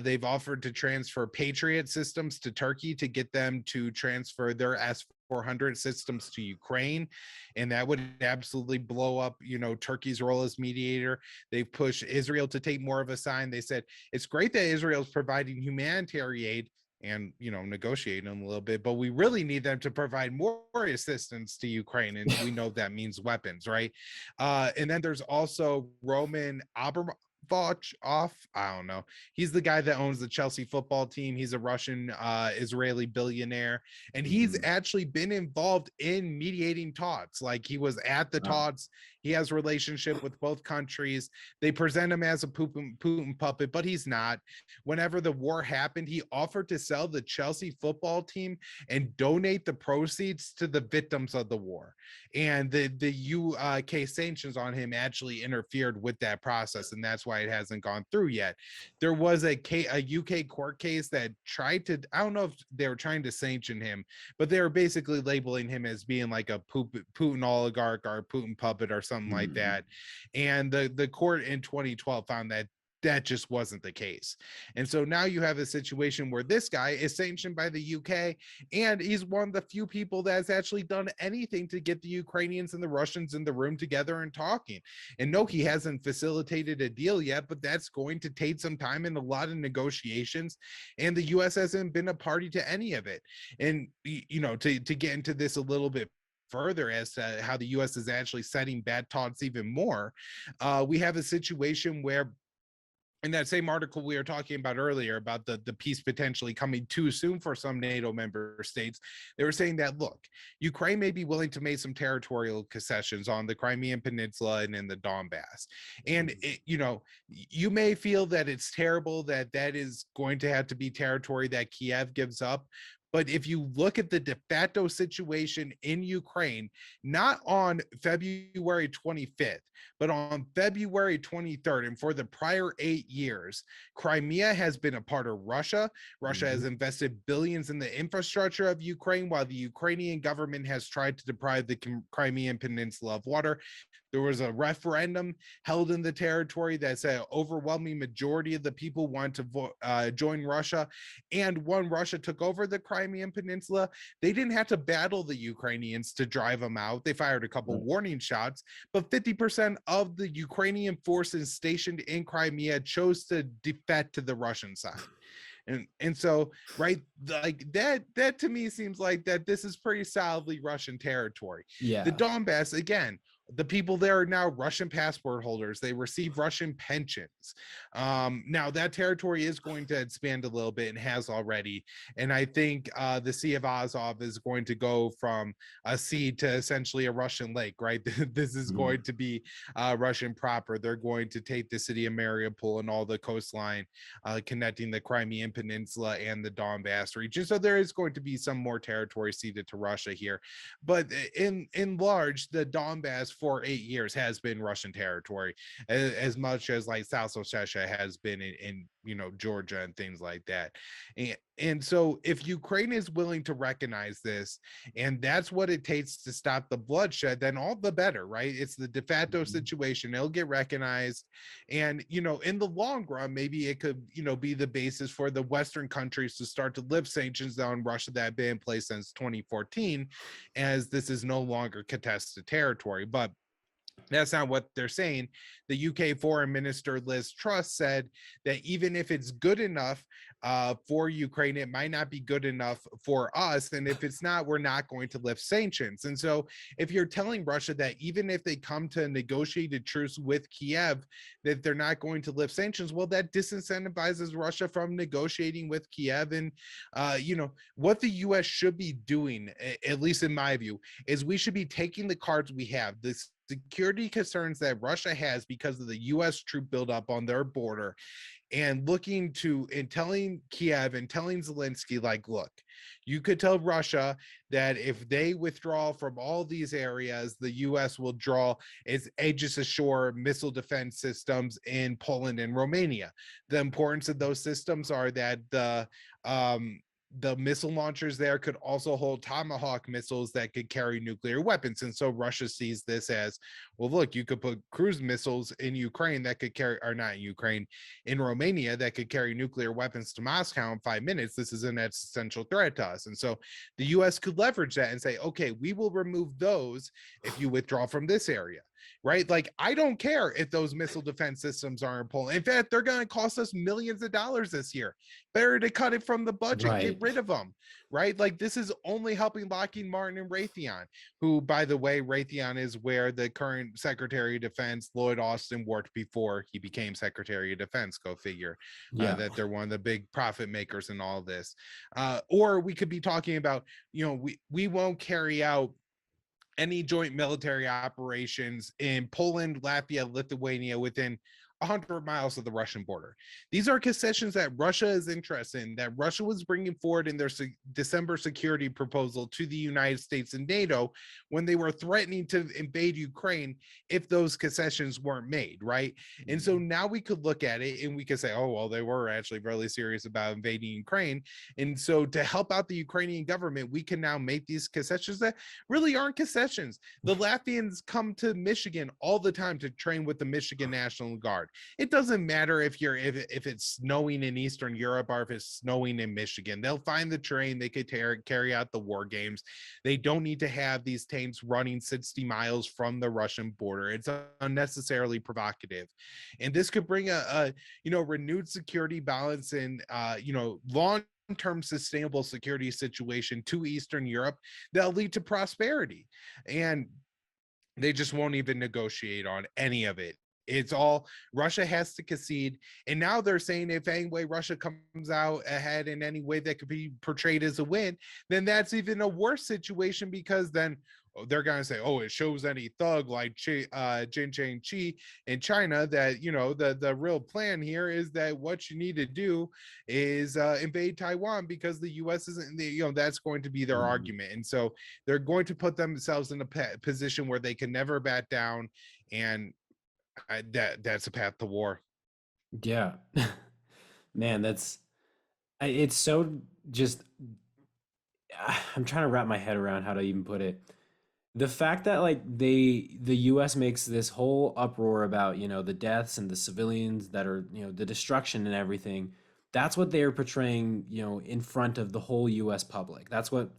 They've offered to transfer Patriot systems to Turkey to get them to transfer their S-400 systems to Ukraine, and that would absolutely blow up, Turkey's role as mediator. They've pushed Israel to take more of a sign. They said it's great that Israel's providing humanitarian aid and negotiating them a little bit, but we really need them to provide more assistance to Ukraine, and we know that means weapons, right? And then there's also Roman Abramovich. I don't know. He's the guy that owns the Chelsea football team. He's a Russian Israeli billionaire, and he's actually been involved in mediating talks. Like, he was at the talks. He has a relationship with both countries. They present him as a Putin puppet, but he's not. Whenever the war happened, he offered to sell the Chelsea football team and donate the proceeds to the victims of the war. And the UK sanctions on him actually interfered with that process, and that's why it hasn't gone through yet. There was a UK court case that tried to, I don't know if they were trying to sanction him, but they were basically labeling him as being like a Putin oligarch or a Putin puppet or something like that. And the court in 2012 found that just wasn't the case. And so now you have a situation where this guy is sanctioned by the UK, and he's one of the few people that has actually done anything to get the Ukrainians and the Russians in the room together and talking. And no, he hasn't facilitated a deal yet, but that's going to take some time and a lot of negotiations. And the US hasn't been a party to any of it. And, to get into this a little bit further as to how the US is actually setting bad talks even more, we have a situation where, in that same article we were talking about earlier about the peace potentially coming too soon for some NATO member states, they were saying that, look, Ukraine may be willing to make some territorial concessions on the Crimean Peninsula and in the Donbass. And, you may feel that it's terrible that is going to have to be territory that Kiev gives up. But if you look at the de facto situation in Ukraine, not on February 25th, but on February 23rd, and for the prior 8 years, Crimea has been a part of Russia. Russia has invested billions in the infrastructure of Ukraine, while the Ukrainian government has tried to deprive the Crimean Peninsula of water. There was a referendum held in the territory that said an overwhelming majority of the people want to join Russia. And when Russia took over the Crimean Peninsula, they didn't have to battle the Ukrainians to drive them out. They fired a couple warning shots, but 50% of the Ukrainian forces stationed in Crimea chose to defect to the Russian side. And so, right, like that to me seems like that this is pretty solidly Russian territory. Yeah. The Donbass, again, the people there are now Russian passport holders. They receive Russian pensions. Now that territory is going to expand a little bit and has already. And I think the Sea of Azov is going to go from a sea to essentially a Russian lake, right? This is going to be Russian proper. They're going to take the city of Mariupol and all the coastline connecting the Crimean Peninsula and the Donbass region. So there is going to be some more territory ceded to Russia here. But in large, the Donbass for 8 years has been Russian territory, as much as like South Ossetia has been in Georgia and things like that. And so if Ukraine is willing to recognize this, and that's what it takes to stop the bloodshed, then all the better, right? It's the de facto situation. It'll get recognized. And, in the long run, maybe it could, be the basis for the Western countries to start to lift sanctions on Russia that have been in place since 2014, as this is no longer contested territory. But that's not what they're saying. The UK Foreign Minister Liz Truss said that even if it's good enough for Ukraine, it might not be good enough for us. And if it's not, we're not going to lift sanctions. And so if you're telling Russia that even if they come to a negotiated truce with Kiev, that they're not going to lift sanctions, well, that disincentivizes Russia from negotiating with Kiev. And, what the US should be doing, at least in my view, is we should be taking the cards we have, this security concerns that Russia has because of the US troop buildup on their border, and looking to and telling Kiev and telling Zelensky, like, look, you could tell Russia that if they withdraw from all these areas, the US will draw its Aegis Ashore missile defense systems in Poland and Romania. The importance of those systems are that the missile launchers there could also hold Tomahawk missiles that could carry nuclear weapons. And so Russia sees this as, well, look, you could put cruise missiles in Ukraine that could carry, or not in Ukraine, in Romania that could carry nuclear weapons to Moscow in 5 minutes. This is an existential threat to us. And so the US could leverage that and say, okay, we will remove those if you withdraw from this area. Right? Like, I don't care if those missile defense systems are in Poland. In fact, they're going to cost us millions of dollars this year. Better to cut it from the budget, get rid of them. Right? Like, this is only helping Lockheed Martin and Raytheon, who, by the way, Raytheon is where the current Secretary of Defense, Lloyd Austin, worked before he became Secretary of Defense. Go figure. That they're one of the big profit makers in all this. Or we could be talking about, we won't carry out any joint military operations in Poland, Latvia, Lithuania within 100 miles of the Russian border. These are concessions that Russia is interested in, that Russia was bringing forward in their December security proposal to the United States and NATO when they were threatening to invade Ukraine if those concessions weren't made, right? And so now we could look at it and we could say, oh, well, they were actually really serious about invading Ukraine. And so to help out the Ukrainian government, we can now make these concessions that really aren't concessions. The Latvians come to Michigan all the time to train with the Michigan National Guard. It doesn't matter if it's snowing in Eastern Europe or if it's snowing in Michigan. They'll find the terrain. They could carry out the war games. They don't need to have these tanks running 60 miles from the Russian border. It's unnecessarily provocative, and this could bring a renewed security balance and long-term sustainable security situation to Eastern Europe that'll lead to prosperity. And they just won't even negotiate on any of it. It's all Russia has to concede. And now they're saying if any way Russia comes out ahead in any way that could be portrayed as a win, then that's even a worse situation, because then they're going to say, oh, it shows any thug like Jin Chang-chi in China that, the real plan here is that what you need to do is invade Taiwan because the U.S. isn't, that's going to be their argument. And so they're going to put themselves in a position where they can never back down. And that's a path to war. Yeah. Man, it's so just, I'm trying to wrap my head around how to even put it. The fact that like the US makes this whole uproar about, the deaths and the civilians that are, the destruction and everything, that's what they're portraying, in front of the whole US public. That's what,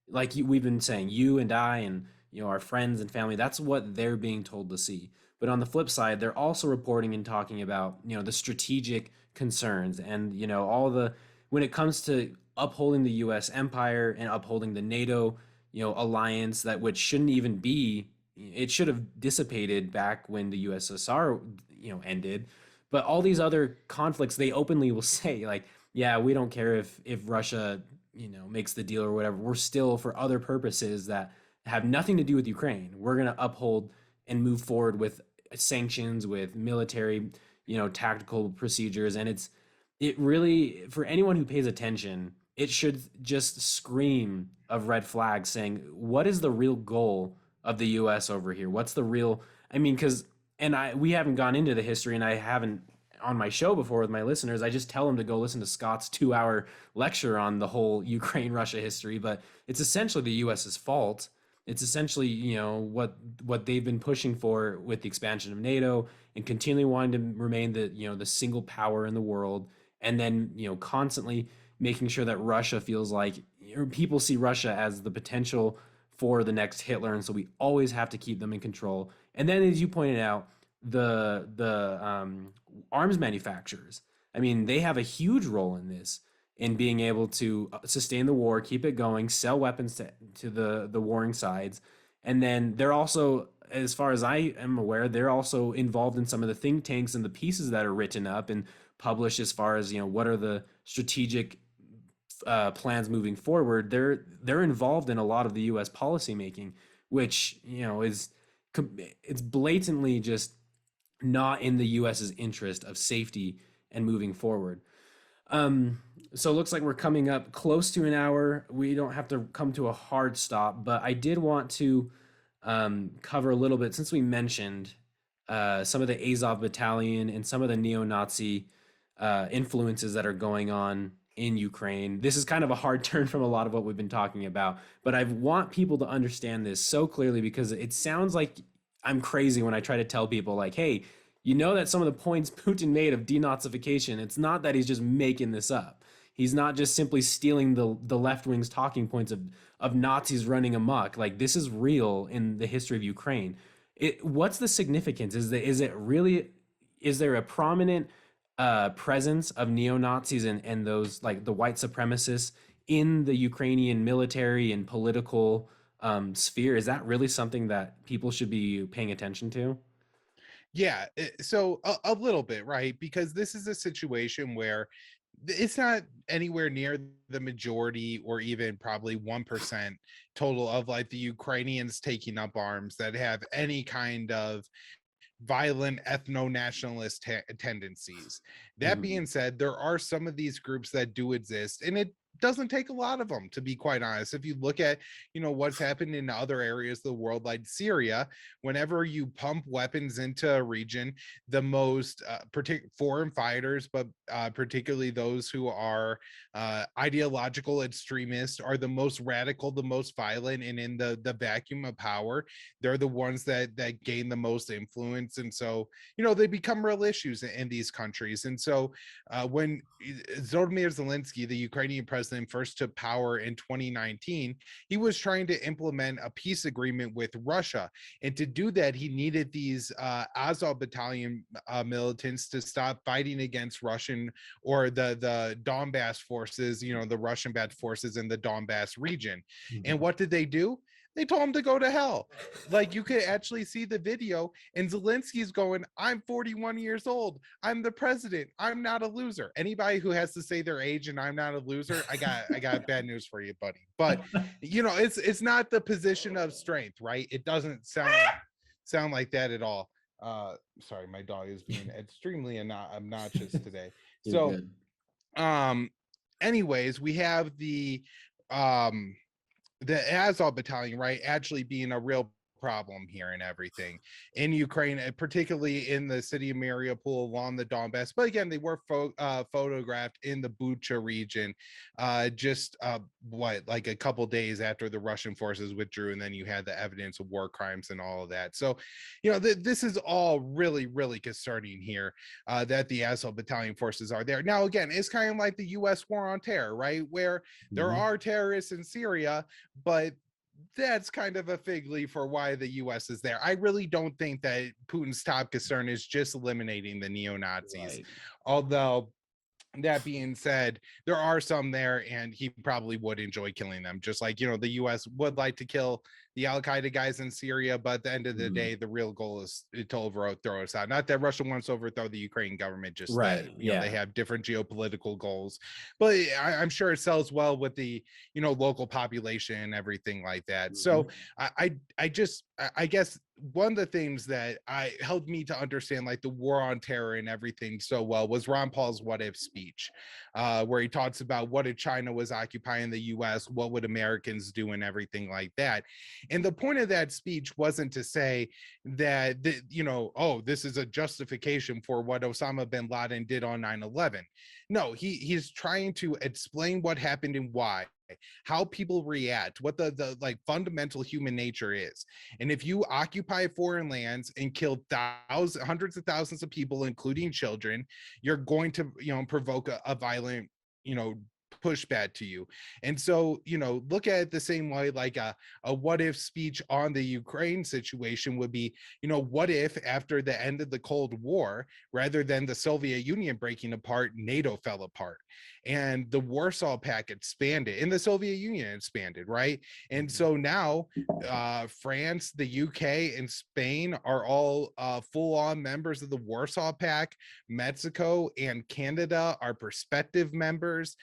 like we've been saying, you and I and, our friends and family, that's what they're being told to see. But on the flip side, they're also reporting and talking about, the strategic concerns and, all the when it comes to upholding the US empire and upholding the NATO, alliance, that which shouldn't even be, it should have dissipated back when the USSR, ended. But all these other conflicts, they openly will say like, yeah, we don't care if Russia, makes the deal or whatever. We're still, for other purposes that have nothing to do with Ukraine, we're going to uphold and move forward with sanctions, with military, tactical procedures. And it really, for anyone who pays attention, it should just scream of red flags saying, what is the real goal of the US over here? What's the real, I mean, because, we haven't gone into the history, and I haven't on my show before with my listeners. I just tell them to go listen to Scott's 2 hour lecture on the whole Ukraine Russia history, but it's essentially the US's fault. It's essentially, what they've been pushing for with the expansion of NATO and continually wanting to remain the single power in the world, and then, constantly making sure that Russia feels like, or people see Russia as the potential for the next Hitler, and so we always have to keep them in control. And then, as you pointed out, the arms manufacturers. I mean, they have a huge role in this, in being able to sustain the war, keep it going, sell weapons to the warring sides, and then they're also, as far as I am aware, they're also involved in some of the think tanks and the pieces that are written up and published as far as, what are the strategic plans moving forward. They're involved in a lot of the U.S. policymaking, which, is it's blatantly just not in the U.S.'s interest of safety and moving forward. So it looks like we're coming up close to an hour. We don't have to come to a hard stop, but I did want to cover a little bit, since we mentioned some of the Azov battalion and some of the neo-Nazi influences that are going on in Ukraine. This is kind of a hard turn from a lot of what we've been talking about, but I want people to understand this so clearly, because it sounds like I'm crazy when I try to tell people like, hey, that some of the points Putin made of denazification, it's not that he's just making this up. He's not just simply stealing the left wing's talking points of Nazis running amok. Like, this is real in the history of Ukraine. What's the significance? Is there a prominent presence of neo-Nazis and those, like, the white supremacists in the Ukrainian military and political sphere? Is that really something that people should be paying attention to? Yeah, so a little bit, right? Because this is a situation where it's not anywhere near the majority, or even probably 1% total of like the Ukrainians taking up arms that have any kind of violent ethno-nationalist tendencies. That being said, there are some of these groups that do exist, and it doesn't take a lot of them, to be quite honest. If you look at what's happened in other areas of the world, like Syria, whenever you pump weapons into a region, the most foreign fighters, but particularly those who are ideological extremists, are the most radical, the most violent, and in the vacuum of power, they're the ones that gain the most influence. And so they become real issues in these countries. And so when Volodymyr Zelensky, the Ukrainian president, first took power in 2019, he was trying to implement a peace agreement with Russia. And to do that, he needed these Azov battalion militants to stop fighting against Russian, or the Donbass forces, the Russian-backed forces in the Donbass region. And what did they do? They told him to go to hell. Like, you could actually see the video, and Zelensky's going, I'm 41 years old. I'm the president. I'm not a loser. Anybody who has to say their age and I'm not a loser, I got bad news for you, buddy. But it's not the position of strength, right? It doesn't sound like that at all. Sorry, my dog is being extremely obnoxious today. So anyways, we have the Azov battalion, right, actually being a real problem here and everything in Ukraine, particularly in the city of Mariupol along the Donbass. But again, they were photographed in the Bucha region just like a couple days after the Russian forces withdrew, and then you had the evidence of war crimes and all of that. So, this is all really, really concerning here that the Azov battalion forces are there. Now, again, it's kind of like the U.S. war on terror, right? Where there are terrorists in Syria, but that's kind of a fig leaf for why the US is there. I really don't think that Putin's top concern is just eliminating the neo-Nazis. Right. Although, that being said, there are some there, and he probably would enjoy killing them. Just like, the US would like to kill the Al-Qaeda guys in Syria, but at the end of the day, the real goal is to overthrow us out. Not that Russia wants to overthrow the Ukrainian government, just that, they have different geopolitical goals. But I'm sure it sells well with the, local population and everything like that. So I guess one of the things that helped me to understand like the war on terror and everything so well was Ron Paul's "What If" speech, where he talks about what if China was occupying the US, what would Americans do, and everything like that. And the point of that speech wasn't to say that, this is a justification for what Osama bin Laden did on 9/11. No, he's trying to explain what happened and why, how people react, what the like fundamental human nature is. And if you occupy foreign lands and kill hundreds of thousands of people, including children, you're going to, provoke a violent, pushback to you. And so, look at it the same way, like a what if speech on the Ukraine situation would be, what if after the end of the Cold War, rather than the Soviet Union breaking apart, NATO fell apart and the Warsaw Pact expanded and the Soviet Union expanded, right? And so now France, the UK, and Spain are all full-on members of the Warsaw Pact. Mexico and Canada are prospective members.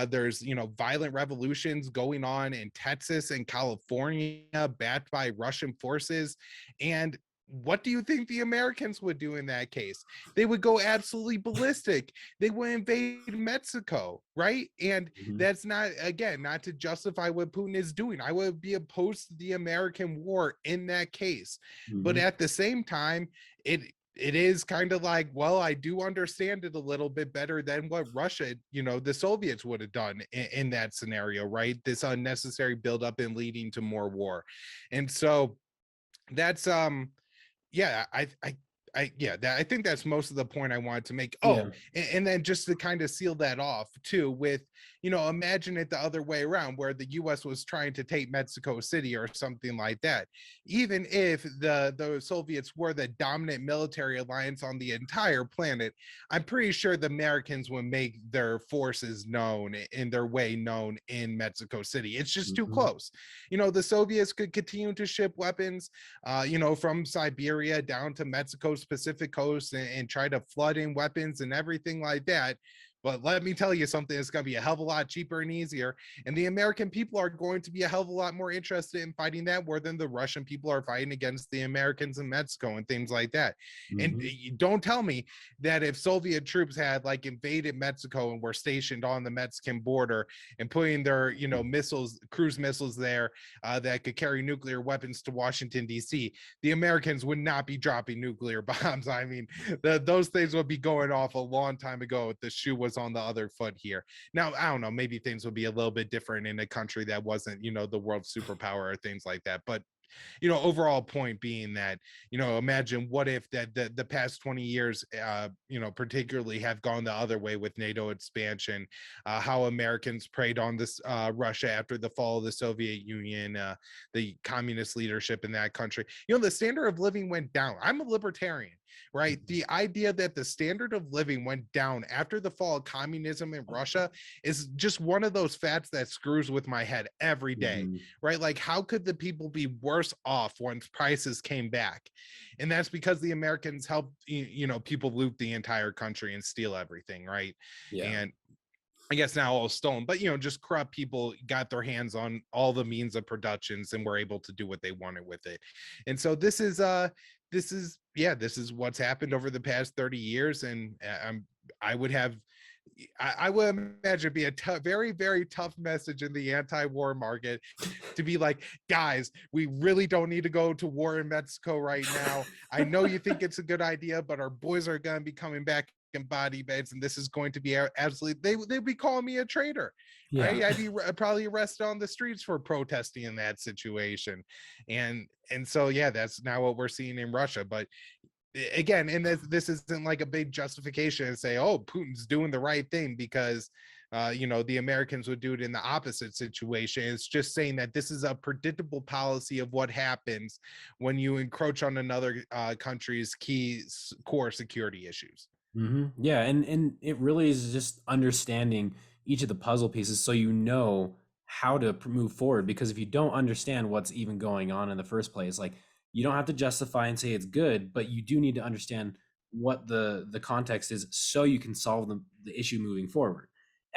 There's, violent revolutions going on in Texas and California, backed by Russian forces. And what do you think the Americans would do in that case? They would go absolutely ballistic. They would invade Mexico, right? And that's not, again, not to justify what Putin is doing. I would be opposed to the American war in that case. But at the same time, it is kind of like, well, I do understand it a little bit better than what Russia, the Soviets would have done in that scenario, right? This unnecessary buildup and leading to more war. And so that's I think that's most of the point I wanted to make. And then just to kind of seal that off too with, imagine it the other way around, where the US was trying to take Mexico City or something like that. Even if the Soviets were the dominant military alliance on the entire planet, I'm pretty sure the Americans would make their forces known in their way known in Mexico City. It's just too close. The Soviets could continue to ship weapons, from Siberia down to Mexico's Pacific coast and try to flood in weapons and everything like that. But let me tell you something, it's going to be a hell of a lot cheaper and easier. And the American people are going to be a hell of a lot more interested in fighting that war than the Russian people are fighting against the Americans in Mexico and things like that. And don't tell me that if Soviet troops had like invaded Mexico and were stationed on the Mexican border and putting their, missiles, cruise missiles there that could carry nuclear weapons to Washington, D.C., the Americans would not be dropping nuclear bombs. I mean, those things would be going off a long time ago if the shoe was on the other foot here. Now, I don't know, maybe things would be a little bit different in a country that wasn't, the world superpower or things like that. But overall point being that, imagine what if that the past 20 years, particularly have gone the other way with NATO expansion, how Americans preyed on this Russia after the fall of the Soviet Union, the communist leadership in that country. The standard of living went down. I'm a libertarian, right? The idea that the standard of living went down after the fall of communism in Russia is just one of those facts that screws with my head every day, right? Like, how could the people be worse off once prices came back? And that's because the Americans helped, people loot the entire country and steal everything, right? And I guess now all stolen, but just corrupt people got their hands on all the means of productions and were able to do what they wanted with it. And so this is what's happened over the past 30 years. And I would have I would imagine be a very, very tough message in the anti-war market to be like, guys, we really don't need to go to war in Mexico right now. I know you think it's a good idea, but our boys are going to be coming back in body bags, and this is going to be absolutely, they'd be calling me a traitor. Yeah. Right? I'd be probably arrested on the streets for protesting in that situation. And so, yeah, that's now what we're seeing in Russia. But again, and this isn't like a big justification and say, oh, Putin's doing the right thing because the Americans would do it in the opposite situation. It's just saying that this is a predictable policy of what happens when you encroach on another country's key core security issues. Yeah, and it really is just understanding each of the puzzle pieces so you know how to move forward. Because if you don't understand what's even going on in the first place, like you don't have to justify and say it's good, but you do need to understand what the context is so you can solve the issue moving forward.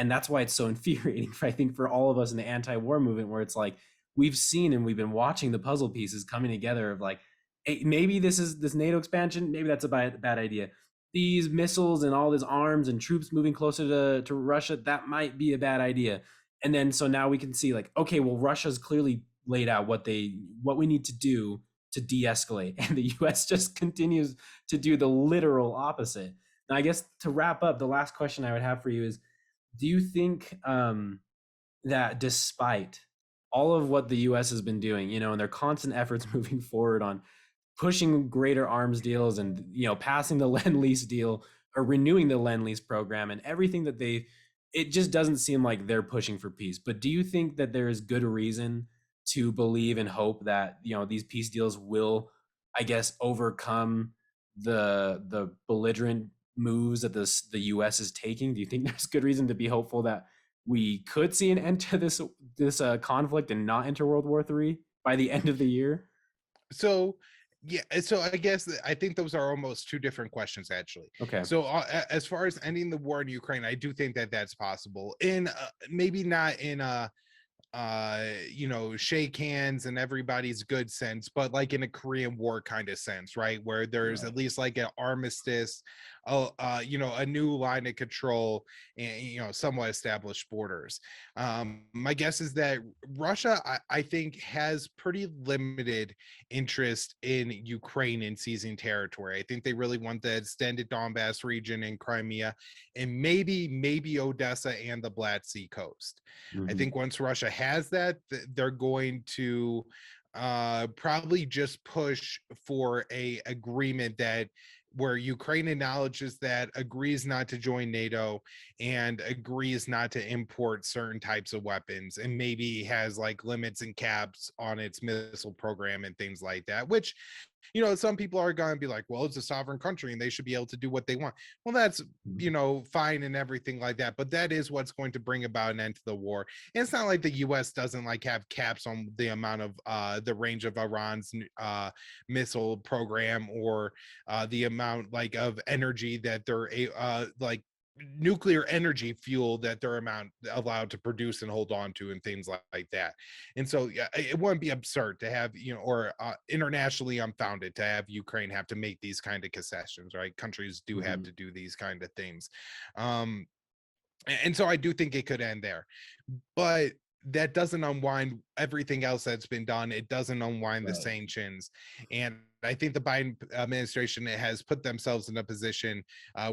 And that's why it's so infuriating, I think, for all of us in the anti-war movement, where it's like we've seen and we've been watching the puzzle pieces coming together of like, hey, maybe this NATO expansion, maybe that's a bad idea. These missiles and all these arms and troops moving closer to Russia, that might be a bad idea. And then so now we can see like, okay, well, Russia's clearly laid out what we need to do to de-escalate, and the US just continues to do the literal opposite. Now, I guess to wrap up, the last question I would have for you is, do you think that despite all of what the US has been doing, and their constant efforts moving forward on pushing greater arms deals and passing the lend-lease deal or renewing the lend-lease program and everything that it just doesn't seem like they're pushing for peace. But do you think that there is good reason to believe and hope that these peace deals will, I guess, overcome the belligerent moves that the US is taking? Do you think there's good reason to be hopeful that we could see an end to this conflict and not enter World War III by the end of the year? So yeah, so I guess I think those are almost two different questions, actually. Okay. So as far as ending the war in Ukraine, I do think that that's possible. In maybe not in a shake hands and everybody's good sense, but like in a Korean War kind of sense, right? Where there's at least like an armistice, a new line of control, and somewhat established borders. My guess is that Russia, I think, has pretty limited interest in Ukraine and seizing territory. I think they really want the extended Donbass region and Crimea, and maybe Odessa and the Black Sea coast. I think once Russia has that, they're going to probably just push for a agreement where Ukraine acknowledges that, agrees not to join NATO, and agrees not to import certain types of weapons, and maybe has like limits and caps on its missile program and things like that, which some people are going to be like, well, it's a sovereign country and they should be able to do what they want. Well, that's fine and everything like that, but that is what's going to bring about an end to the war. And it's not like the US doesn't like have caps on the amount of the range of Iran's missile program, or the amount like of energy that they're like nuclear energy fuel that they're allowed to produce and hold on to, and things like that. And so yeah, it wouldn't be absurd to have or internationally unfounded to have Ukraine have to make these kind of concessions, right? Countries do have to do these kind of things. And so I do think it could end there, but that doesn't unwind everything else that's been done. It doesn't unwind the sanctions. And I think the Biden administration has put themselves in a position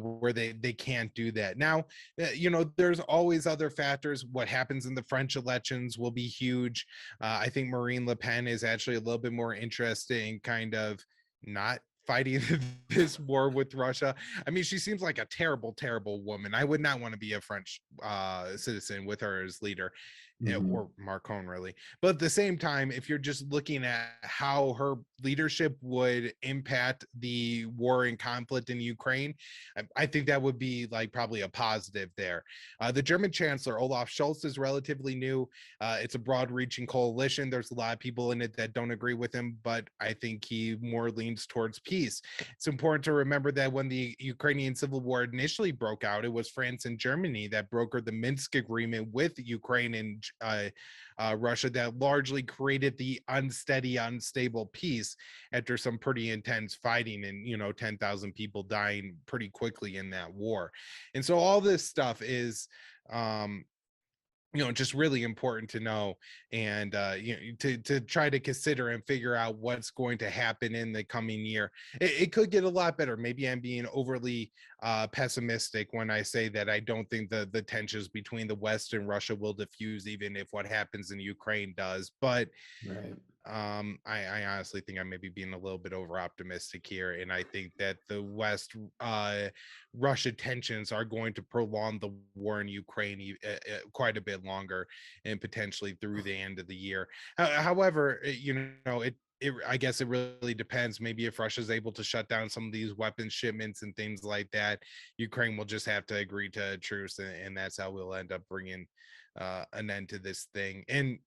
where they can't do that. Now, there's always other factors. What happens in the French elections will be huge. I think Marine Le Pen is actually a little bit more interested in kind of not fighting this war with Russia. I mean, she seems like a terrible, terrible woman. I would not want to be a French citizen with her as leader. Or Macron, really. But at the same time, if you're just looking at how her leadership would impact the war and conflict in Ukraine, I think that would be like probably a positive there. The German Chancellor, Olaf Scholz, is relatively new. It's a broad-reaching coalition. There's a lot of people in it that don't agree with him, but I think he more leans towards peace. It's important to remember that when the Ukrainian civil war initially broke out, it was France and Germany that brokered the Minsk agreement with Ukraine and Russia that largely created the unsteady, unstable peace after some pretty intense fighting and 10,000 people dying pretty quickly in that war. And so all this stuff is just really important to know, and to try to consider and figure out what's going to happen in the coming year. It could get a lot better. Maybe I'm being overly pessimistic when I say that I don't think the tensions between the West and Russia will diffuse, even if what happens in Ukraine does. But Right. I honestly think I may be being a little bit over optimistic here, and I think that the West Russia tensions are going to prolong the war in Ukraine quite a bit longer, and potentially through the end of the year. However, I guess it really depends. Maybe if Russia's able to shut down some of these weapons shipments and things like that, Ukraine will just have to agree to a truce, and that's how we'll end up bringing an end to this thing. And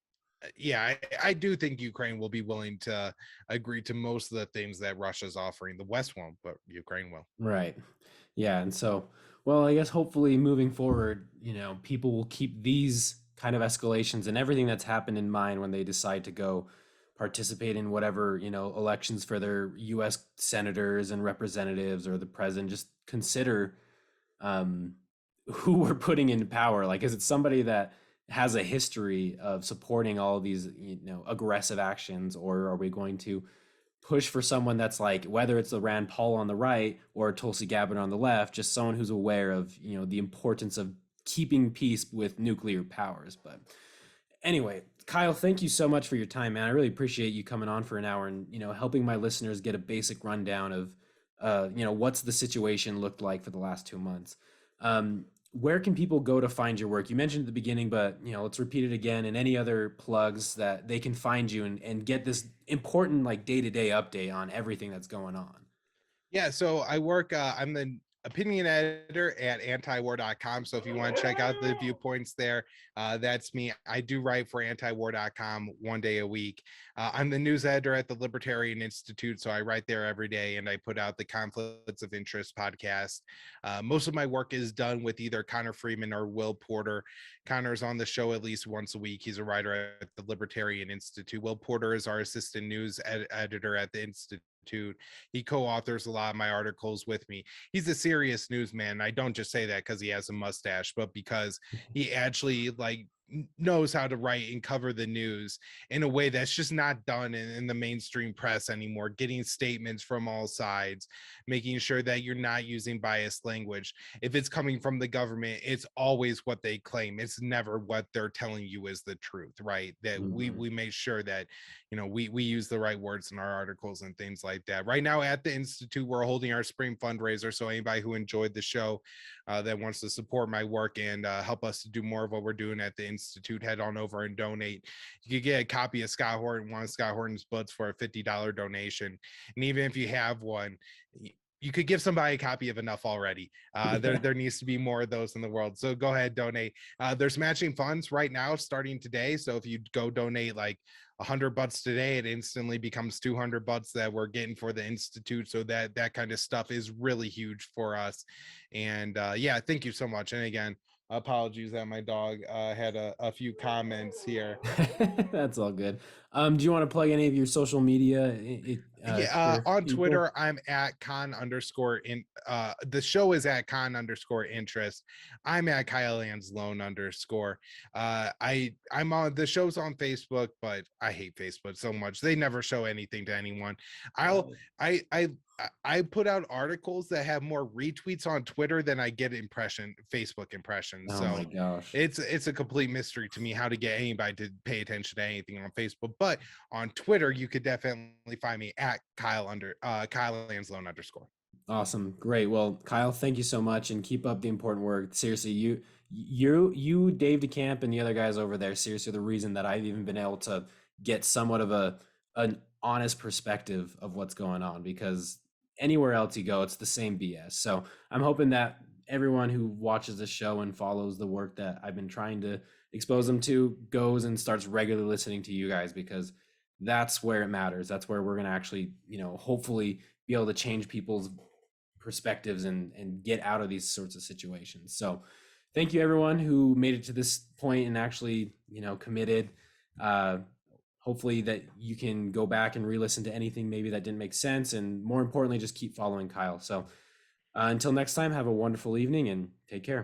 yeah, I do think Ukraine will be willing to agree to most of the things that Russia's offering. The West won't, but Ukraine will. Right. Yeah. And so, well, I guess hopefully moving forward, people will keep these kind of escalations and everything that's happened in mind when they decide to go participate in whatever, elections for their US senators and representatives or the president. Just consider who we're putting in power. Like, is it somebody that has a history of supporting all of these, aggressive actions, or are we going to push for someone that's like, whether it's the Rand Paul on the right or Tulsi Gabbard on the left, just someone who's aware of, the importance of keeping peace with nuclear powers. But anyway, Kyle, thank you so much for your time, man. I really appreciate you coming on for an hour and, helping my listeners get a basic rundown of, what's the situation looked like for the last 2 months. Where can people go to find your work? You mentioned at the beginning, but let's repeat it again, and any other plugs that they can find you and get this important like day-to-day update on everything that's going on. Yeah, so I work, I'm the opinion editor at antiwar.com. So if you want to check out the viewpoints there, that's me. I do write for antiwar.com 1 day a week. I'm the news editor at the Libertarian Institute, so I write there every day, and I put out the Conflicts of Interest podcast. Most of my work is done with either Connor Freeman or Will Porter. Connor's on the show at least once a week. He's a writer at the Libertarian Institute. Will Porter is our assistant news editor at the Institute. He co-authors a lot of my articles with me. He's a serious newsman. I don't just say that because he has a mustache, but because he actually knows how to write and cover the news in a way that's just not done in the mainstream press anymore, getting statements from all sides, making sure that you're not using biased language. If it's coming from the government, it's always what they claim. It's never what they're telling you is the truth, right? That we make sure that we use the right words in our articles and things like that. Right now at the Institute, we're holding our spring fundraiser, so anybody who enjoyed the show that wants to support my work and help us to do more of what we're doing at the Institute, head on over and donate. You could get a copy of one of Scott Horton's books for a $50 donation. And even if you have one, you could give somebody a copy of enough already. There needs to be more of those in the world. So go ahead, donate. There's matching funds right now starting today. So if you go donate like $100 today, it instantly becomes $200 that we're getting for the Institute. So that kind of stuff is really huge for us. And yeah, thank you so much. And again, apologies that my dog had a few comments here. That's all good. Do you want to plug any of your social media? On Twitter, I'm at the show is at con_interest. I'm at Kyle Anzalone_. I'm on the show's on Facebook, but I hate Facebook so much. They never show anything to anyone. I put out articles that have more retweets on Twitter than I get Facebook impressions. Oh so my gosh. It's a complete mystery to me how to get anybody to pay attention to anything on Facebook. But on Twitter, you could definitely find me at Kyle Anzalone_. Awesome. Great. Well, Kyle, thank you so much, and keep up the important work. Seriously, you, Dave DeCamp, and the other guys over there, seriously, the reason that I've even been able to get somewhat of an honest perspective of what's going on, because anywhere else you go, it's the same BS. So I'm hoping that everyone who watches this show and follows the work that I've been trying to expose them to goes and starts regularly listening to you guys, because that's where it matters. That's where we're going to actually, hopefully be able to change people's perspectives and get out of these sorts of situations. So thank you everyone who made it to this point and actually, committed. Hopefully that you can go back and re-listen to anything maybe that didn't make sense, and more importantly, just keep following Kyle. So until next time, have a wonderful evening and take care.